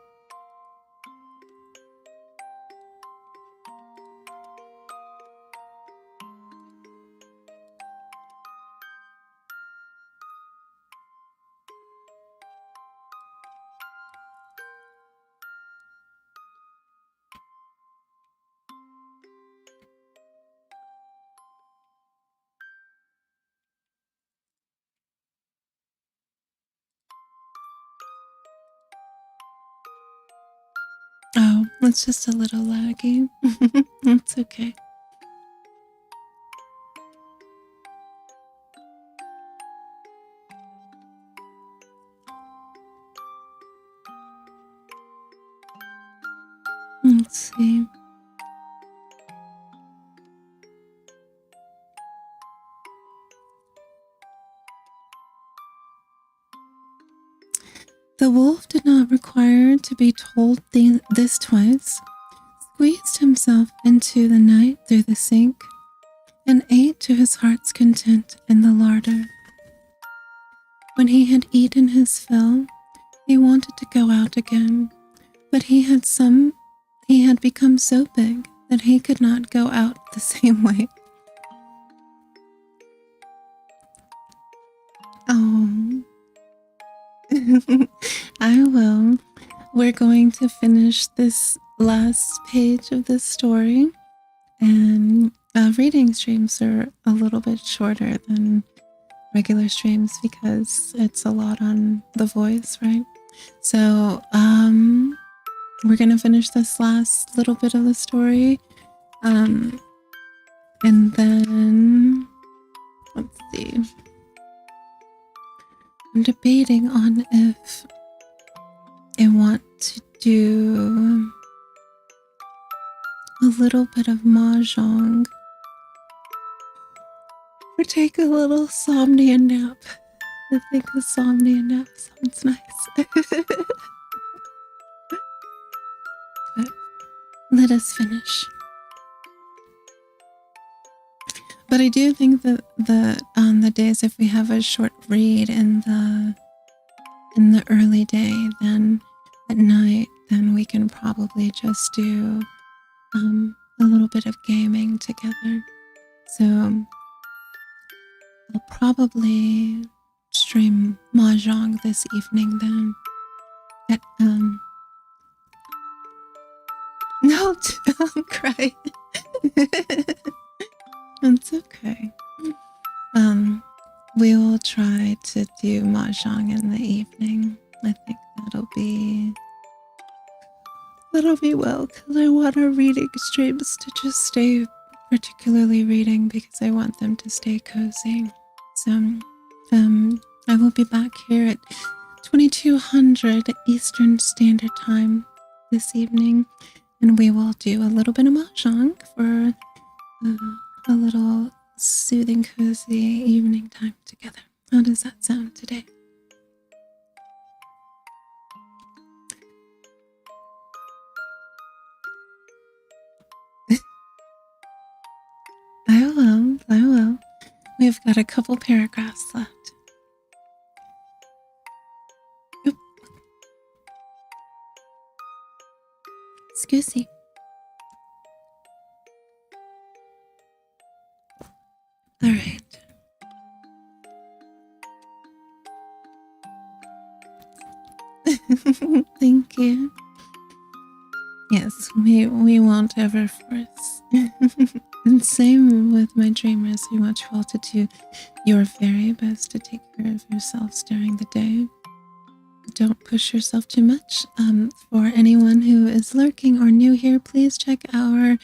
Oh, it's just a little laggy. It's okay. Let's see. The wolf did not require to be told this twice, squeezed himself into the night through the sink, and ate to his heart's content in the larder. When he had eaten his fill, he wanted to go out again, but he had become so big that he could not go out the same way. Oh. I will. We're going to finish this last page of this story, and reading streams are a little bit shorter than regular streams because it's a lot on the voice, right? So we're gonna finish this last little bit of the story, and then let's see. I'm debating on if I want to do a little bit of mahjong or take a little Somnium nap. I think a Somnium nap sounds nice. But let us finish. But I do think that on the days if we have a short read in the early day, then at night, then we can probably just do a little bit of gaming together. So I'll probably stream mahjong this evening then. At no, don't cry. It's okay. We will try to do mahjong in the evening. I think that'll be well, because I want our reading streams to just stay particularly reading because I want them to stay cozy. So I will be back here at 2200 Eastern Standard Time this evening, and we will do a little bit of mahjong for a little soothing, cozy evening time together. How does that sound today? I will. We've got a couple paragraphs left. Oop. Excuse me. All right. Thank you. Yes, we won't ever force. And same with my dreamers. We want you all to do your very best to take care of yourselves during the day. Don't push yourself too much. For anyone who is lurking or new here, please check our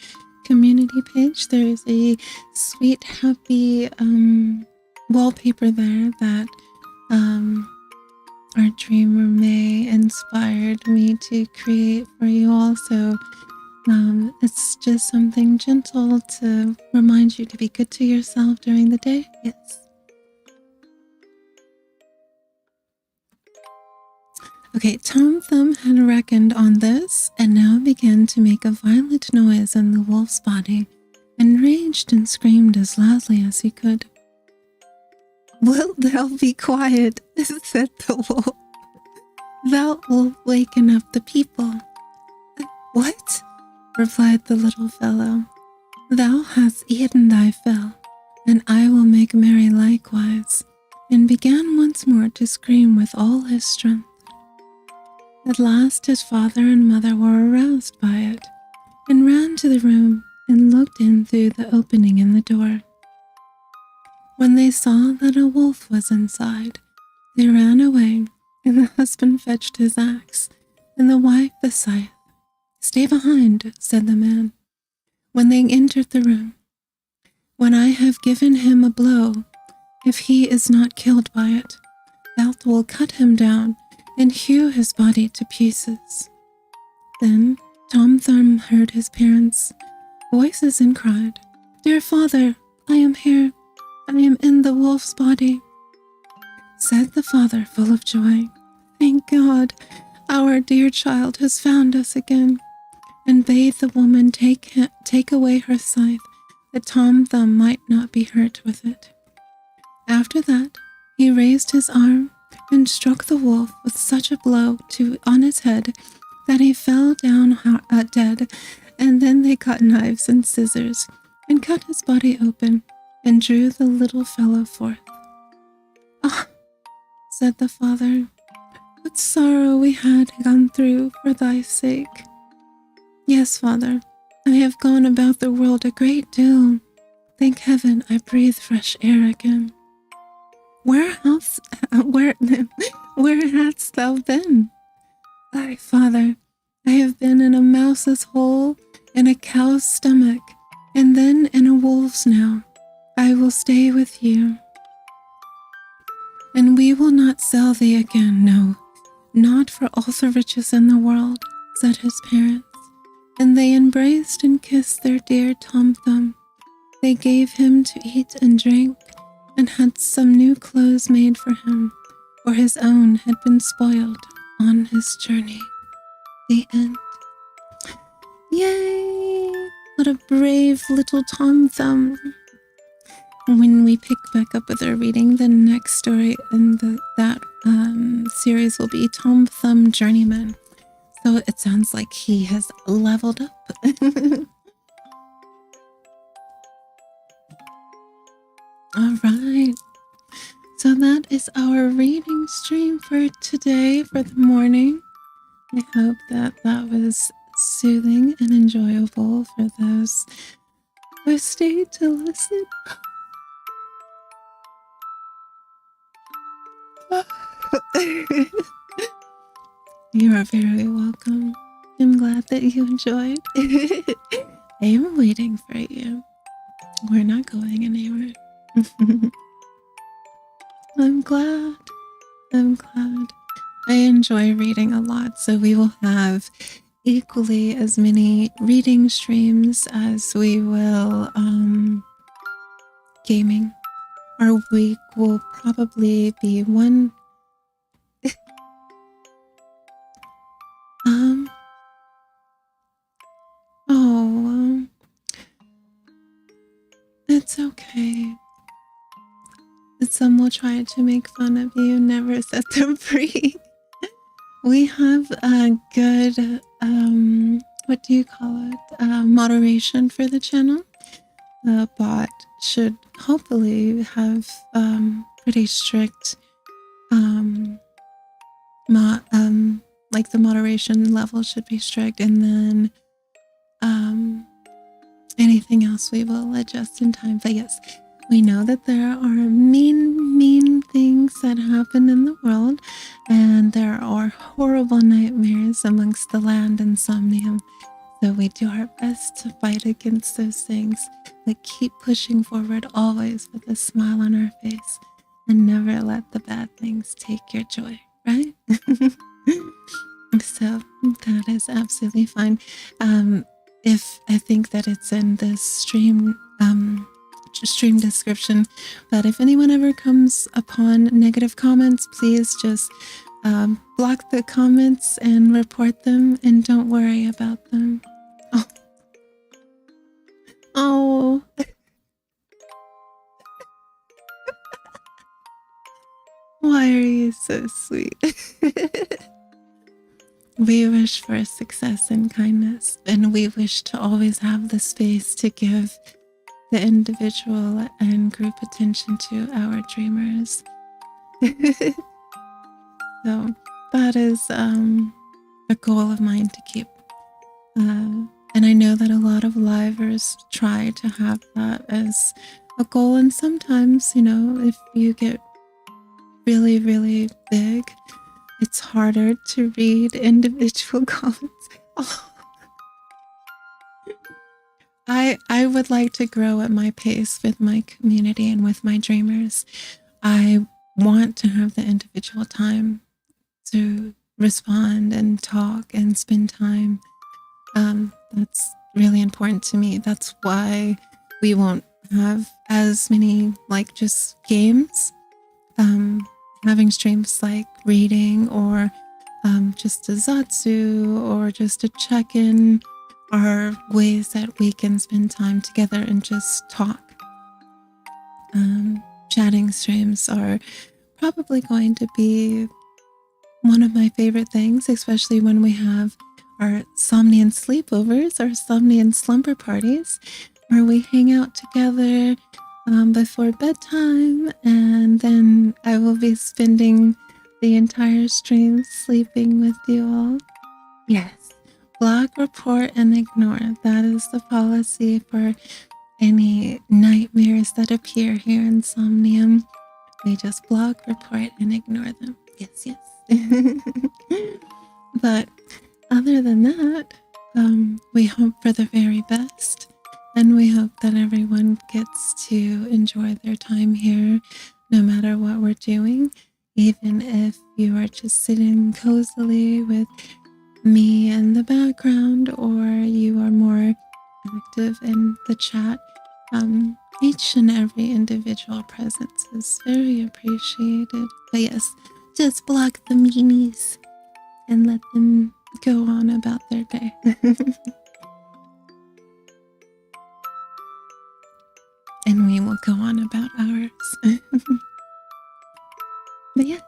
community page. There is a sweet, happy wallpaper there that our dreamer May inspired me to create for you all. So it's just something gentle to remind you to be good to yourself during the day. Yes. Okay, Tom Thumb had reckoned on this and now began to make a violent noise in the wolf's body and raged and screamed as loudly as he could. Wilt thou be quiet? Said the wolf. Thou wilt waken up the people. What? Replied the little fellow. Thou hast eaten thy fill, and I will make merry likewise, and began once more to scream with all his strength. At last his father and mother were aroused by it, and ran to the room and looked in through the opening in the door. When they saw that a wolf was inside, they ran away, and the husband fetched his axe, and the wife the scythe. Stay behind, said the man, when they entered the room. When I have given him a blow, if he is not killed by it, thou wilt cut him down and hew his body to pieces. Then Tom Thumb heard his parents' voices and cried, Dear father, I am here. I am in the wolf's body. Said the father, full of joy, Thank God, our dear child has found us again, and bade the woman take away her scythe, that Tom Thumb might not be hurt with it. After that, he raised his arm and struck the wolf with such a blow on his head that he fell down dead, and then they got knives and scissors and cut his body open and drew the little fellow forth. Ah, said the father, what sorrow we had gone through for thy sake. Yes, father, I have gone about the world a great deal. Thank heaven I breathe fresh air again. Where hadst thou been? Thy father, I have been in a mouse's hole, in a cow's stomach, and then in a wolf's now. I will stay with you. And we will not sell thee again, no, not for all the riches in the world, said his parents. And they embraced and kissed their dear Tom Thumb. They gave him to eat and drink, and had some new clothes made for him, for his own had been spoiled on his journey. The end. Yay! What a brave little Tom Thumb. When we pick back up with our reading, the next story in that series will be Tom Thumb Journeyman. So it sounds like he has leveled up. All right. So that is our reading stream for today, for the morning. I hope that was soothing and enjoyable for those who stayed to listen. You are very welcome. I'm glad that you enjoyed. I am waiting for you. We're not going anywhere. I'm glad. I enjoy reading a lot, so we will have equally as many reading streams as we will gaming. Our week will probably be one. It's okay. Some will try to make fun of you, never set them free. We have a good, what do you call it? Moderation for the channel. The bot should hopefully have pretty strict, like the moderation level should be strict, and then anything else we will adjust in time. But yes, we know that there are mean things that happen in the world, and there are horrible nightmares amongst the land and Somnium. So we do our best to fight against those things, but keep pushing forward always with a smile on our face, and never let the bad things take your joy, right? So that is absolutely fine. If I think that it's in the stream description, but if anyone ever comes upon negative comments, please just block the comments and report them, and don't worry about them. Oh. Why are you so sweet? We wish for success and kindness, and we wish to always have the space to give the individual and group attention to our dreamers. So that is a goal of mine to keep. And I know that a lot of livers try to have that as a goal, and sometimes, if you get really, really big, it's harder to read individual comments. I would like to grow at my pace with my community and with my dreamers. I want to have the individual time to respond and talk and spend time. That's really important to me. That's why we won't have as many just games. Having streams like reading or just a zatsu or just a check-in are ways that we can spend time together and just talk. Chatting streams are probably going to be one of my favorite things, especially when we have our Somnium sleepovers or Somnium slumber parties, where we hang out together before bedtime, and then I will be spending the entire stream sleeping with you all. Yes, block, report, and ignore. That is the policy for any nightmares that appear here in Somnium. We just block, report, and ignore them. Yes, yes. But other than that, we hope for the very best. And we hope that everyone gets to enjoy their time here, no matter what we're doing. Even if you are just sitting cozily with me in the background, or you are more active in the chat, each and every individual presence is very appreciated. But yes, just block the meanies and let them go on about their day. And we will go on about ours. But yes,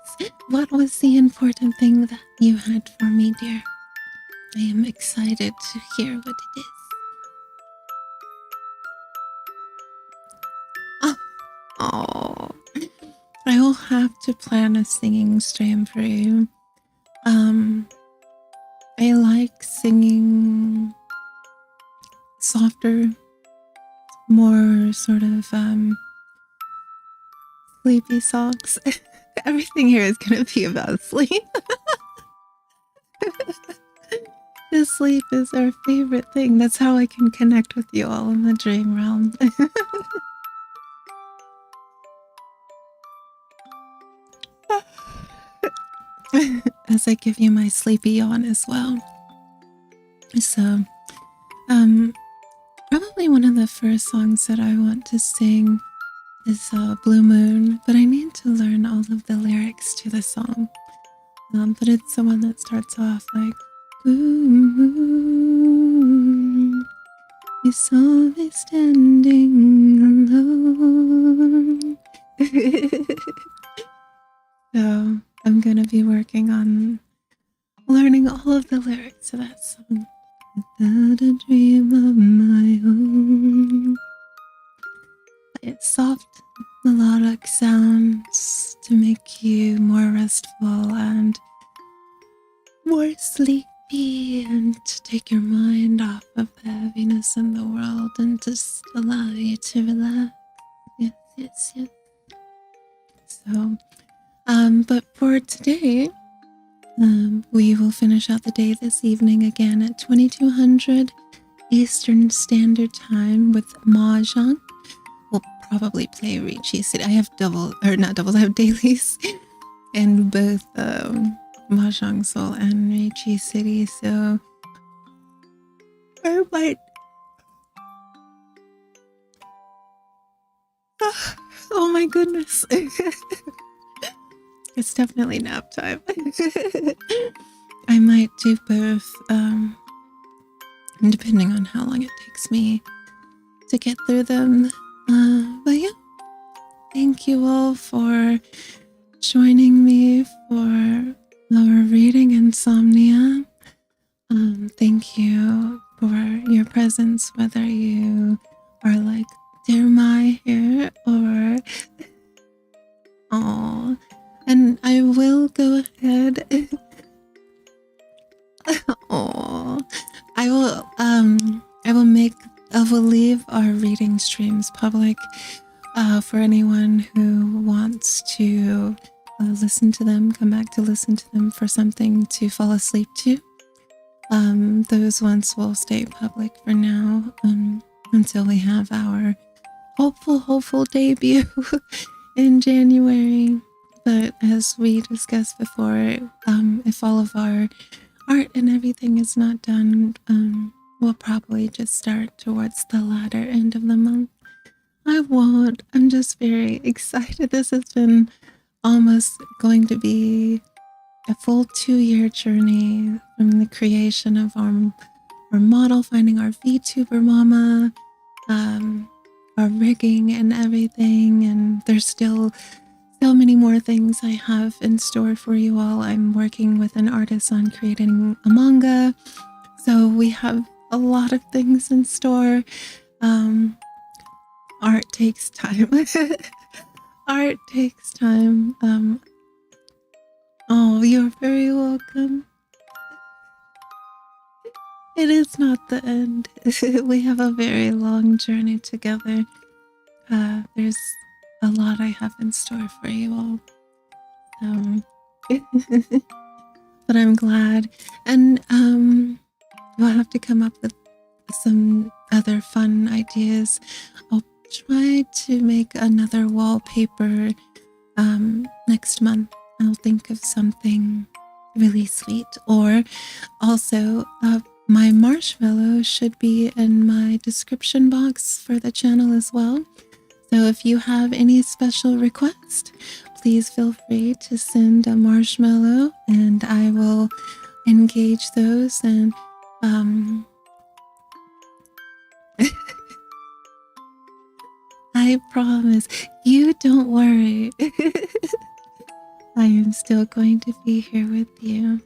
what was the important thing that you had for me, dear? I am excited to hear what it is. Oh, I will have to plan a singing stream for you. I like singing softer, more sort of sleepy songs. Everything here is going to be about sleep. The sleep is our favorite thing. That's how I can connect with you all in the dream realm. As I give you my sleepy yawn as well. So, probably one of the first songs that I want to sing is Blue Moon, but I need to learn all of the lyrics to the song. But it's the one that starts off like, Blue Moon, you saw me standing alone. So I'm gonna be working on learning all of the lyrics to that song. Without a dream of my own. It's soft, melodic sounds to make you more restful and more sleepy, and to take your mind off of the heaviness in the world and just allow you to relax. Yes, yes, yes. So, but for today, we will finish out the day this evening again at 2200 Eastern Standard Time with Mahjong. We'll probably play Ricci City. I have I have dailies in both Mahjong Soul and Ricci City, so I might... Oh my goodness. It's definitely nap time. I might do both, depending on how long it takes me to get through them. But yeah, thank you all for joining me for our reading insomnia. Thank you for your presence, whether you are like, dear my here or oh, and I will go ahead. Oh, I will leave our reading streams public for anyone who wants to listen to them, come back to listen to them for something to fall asleep to. Those ones will stay public for now until we have our hopeful debut in January. But as we discussed before, if all of our art and everything is not done, we'll probably just start towards the latter end of the month. I'm just very excited. This has been almost going to be a full 2-year journey from the creation of our model, finding our VTuber mama, our rigging and everything. And there's still so many more things I have in store for you all. I'm working with an artist on creating a manga. So we have a lot of things in store. Art takes time. Art takes time. Oh, you're very welcome. It is not the end. We have a very long journey together. There's a lot I have in store for you all. But I'm glad. And we'll have to come up with some other fun ideas. I'll try to make another wallpaper next month. I'll think of something really sweet. Or also, my marshmallow should be in my description box for the channel as well. So if you have any special request, please feel free to send a marshmallow and I will engage those. And I promise, you don't worry. I am still going to be here with you.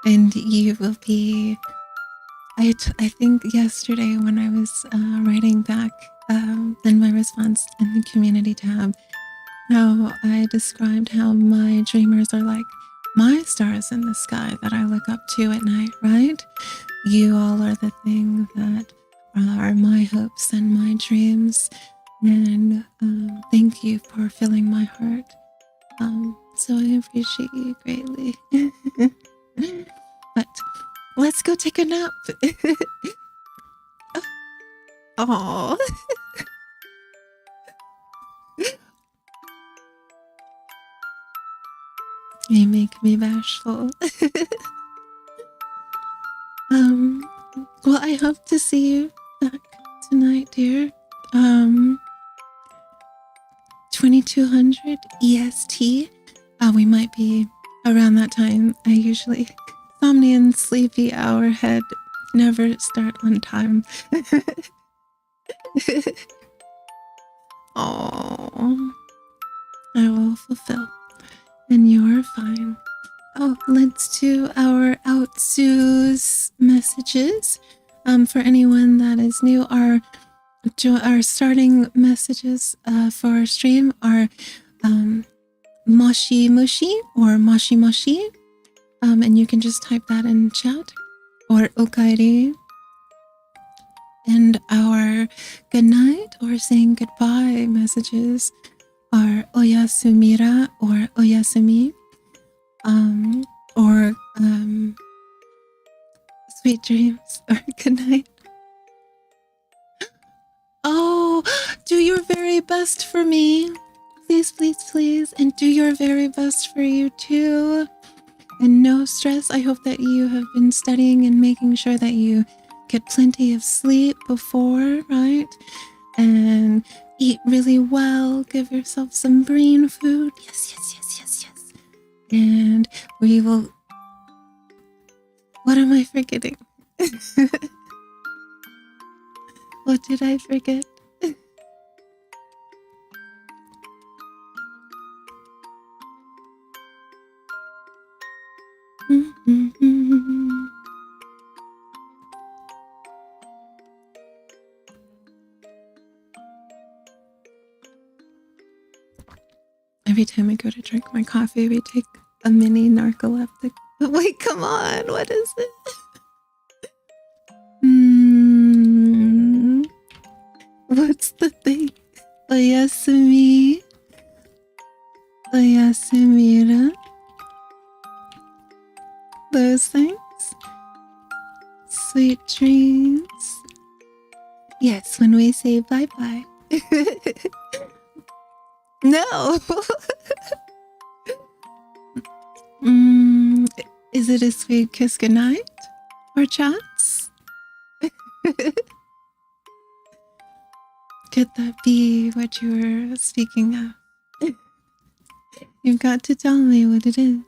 And you will be... I think yesterday when I was writing back in my response in the community tab, how I described how my dreamers are like my stars in the sky that I look up to at night, right? You all are the thing that are my hopes and my dreams. And thank you for filling my heart. So I appreciate you greatly. But let's go take a nap. Oh. You make me bashful. Well, I hope to see you back tonight, dear. 2200 EST. We might be around that time. I usually... Somnium sleepy hour head never start on time. Oh, I will fulfill. And you're fine. Oh, let's do our Outsu's messages. For anyone that is new, our starting messages for our stream are Moshi Mushi or Moshi Moshi. And you can just type that in chat, or Okairi. And our good night or saying goodbye messages are Oyasumira or Oyasumi, or sweet dreams or good night. Oh, do your very best for me. Please, please, please. And do your very best for you too. And no stress. I hope that you have been studying and making sure that you get plenty of sleep before, right? And eat really well. Give yourself some brain food. Yes. And we will... What am I forgetting? What did I forget? Every time I go to drink my coffee, we take a mini narcoleptic. But wait, come on, what is it? What's the thing? Oyasumi. Oyasumira. Those things. Sweet dreams. Yes, when we say bye-bye. No. Is it a sweet kiss goodnight? Or chats? Could that be what you were speaking of? You've got to tell me what it is.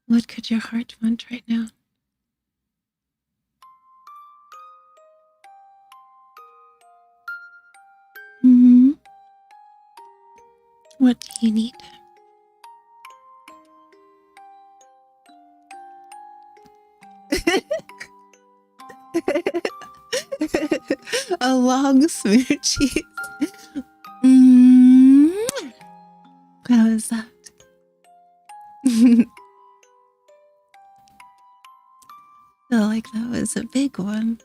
What could your heart want right now? What do you need? A long smoochie. How is that? Feel like that was a big one.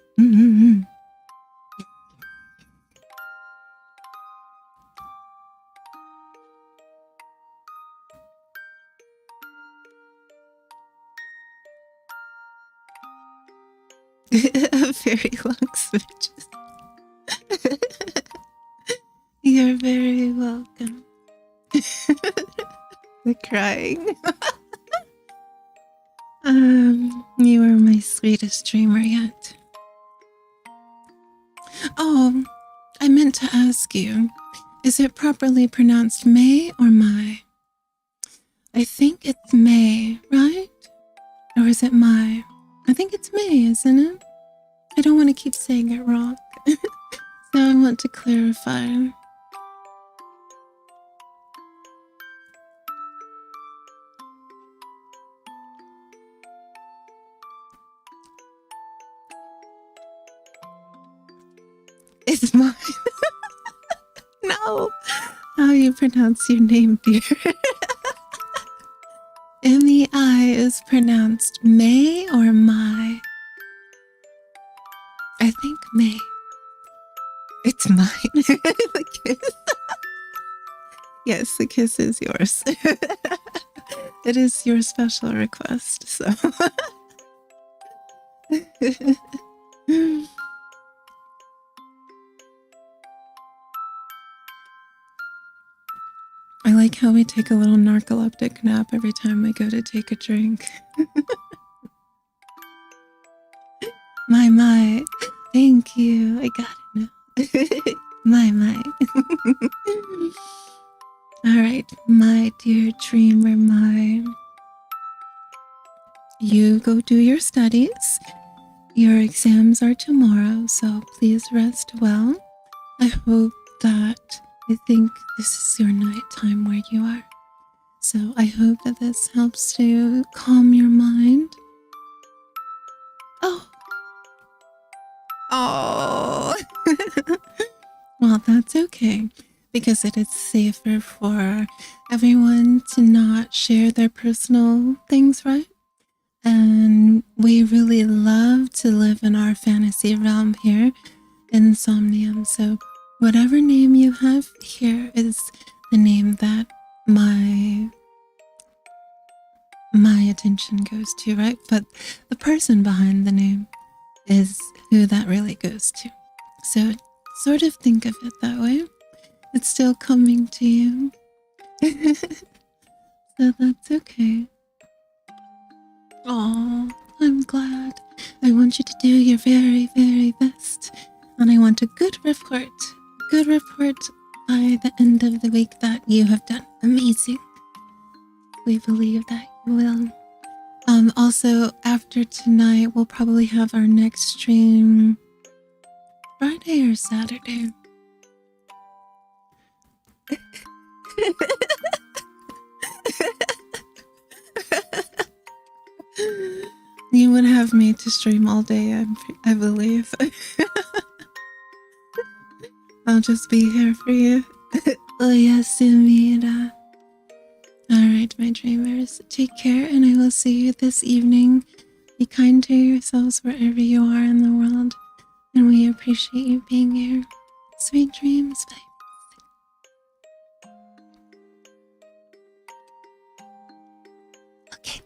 Very long switches. You're very welcome. The crying. You are my sweetest dreamer yet. Oh, I meant to ask you, is it properly pronounced May or My? I think it's May, right? Or is it My? I think it's May, isn't it? I don't want to keep saying it wrong. So I want to clarify. It's mine. No. How you pronounce your name, dear? MEI is pronounced May or My? I think May. It's mine. The kiss. Yes, the kiss is yours. It is your special request, so. I like how we take a little narcoleptic nap every time we go to take a drink. My. Thank you. I got it now. My. All right, my dear dreamer, you go do your studies. Your exams are tomorrow, so please rest well. I think this is your night time where you are. So I hope that this helps to calm your mind. Oh. Well, that's okay, because it is safer for everyone to not share their personal things, right? And we really love to live in our fantasy realm here in Somnium. So whatever name you have here is the name that my attention goes to, right? But the person behind the name is who that really goes to. So sort of think of it that way. It's still coming to you. So that's okay. Oh, I'm glad. I want you to do your very, very best. And I want a good report by the end of the week that you have done amazing. We believe that you will. Also, after tonight, we'll probably have our next stream Friday or Saturday. with me to stream all day, I believe. I'll just be here for you. Oyasumira. Alright, my dreamers, take care and I will see you this evening. Be kind to yourselves wherever you are in the world, and we appreciate you being here. Sweet dreams, bye. Okay.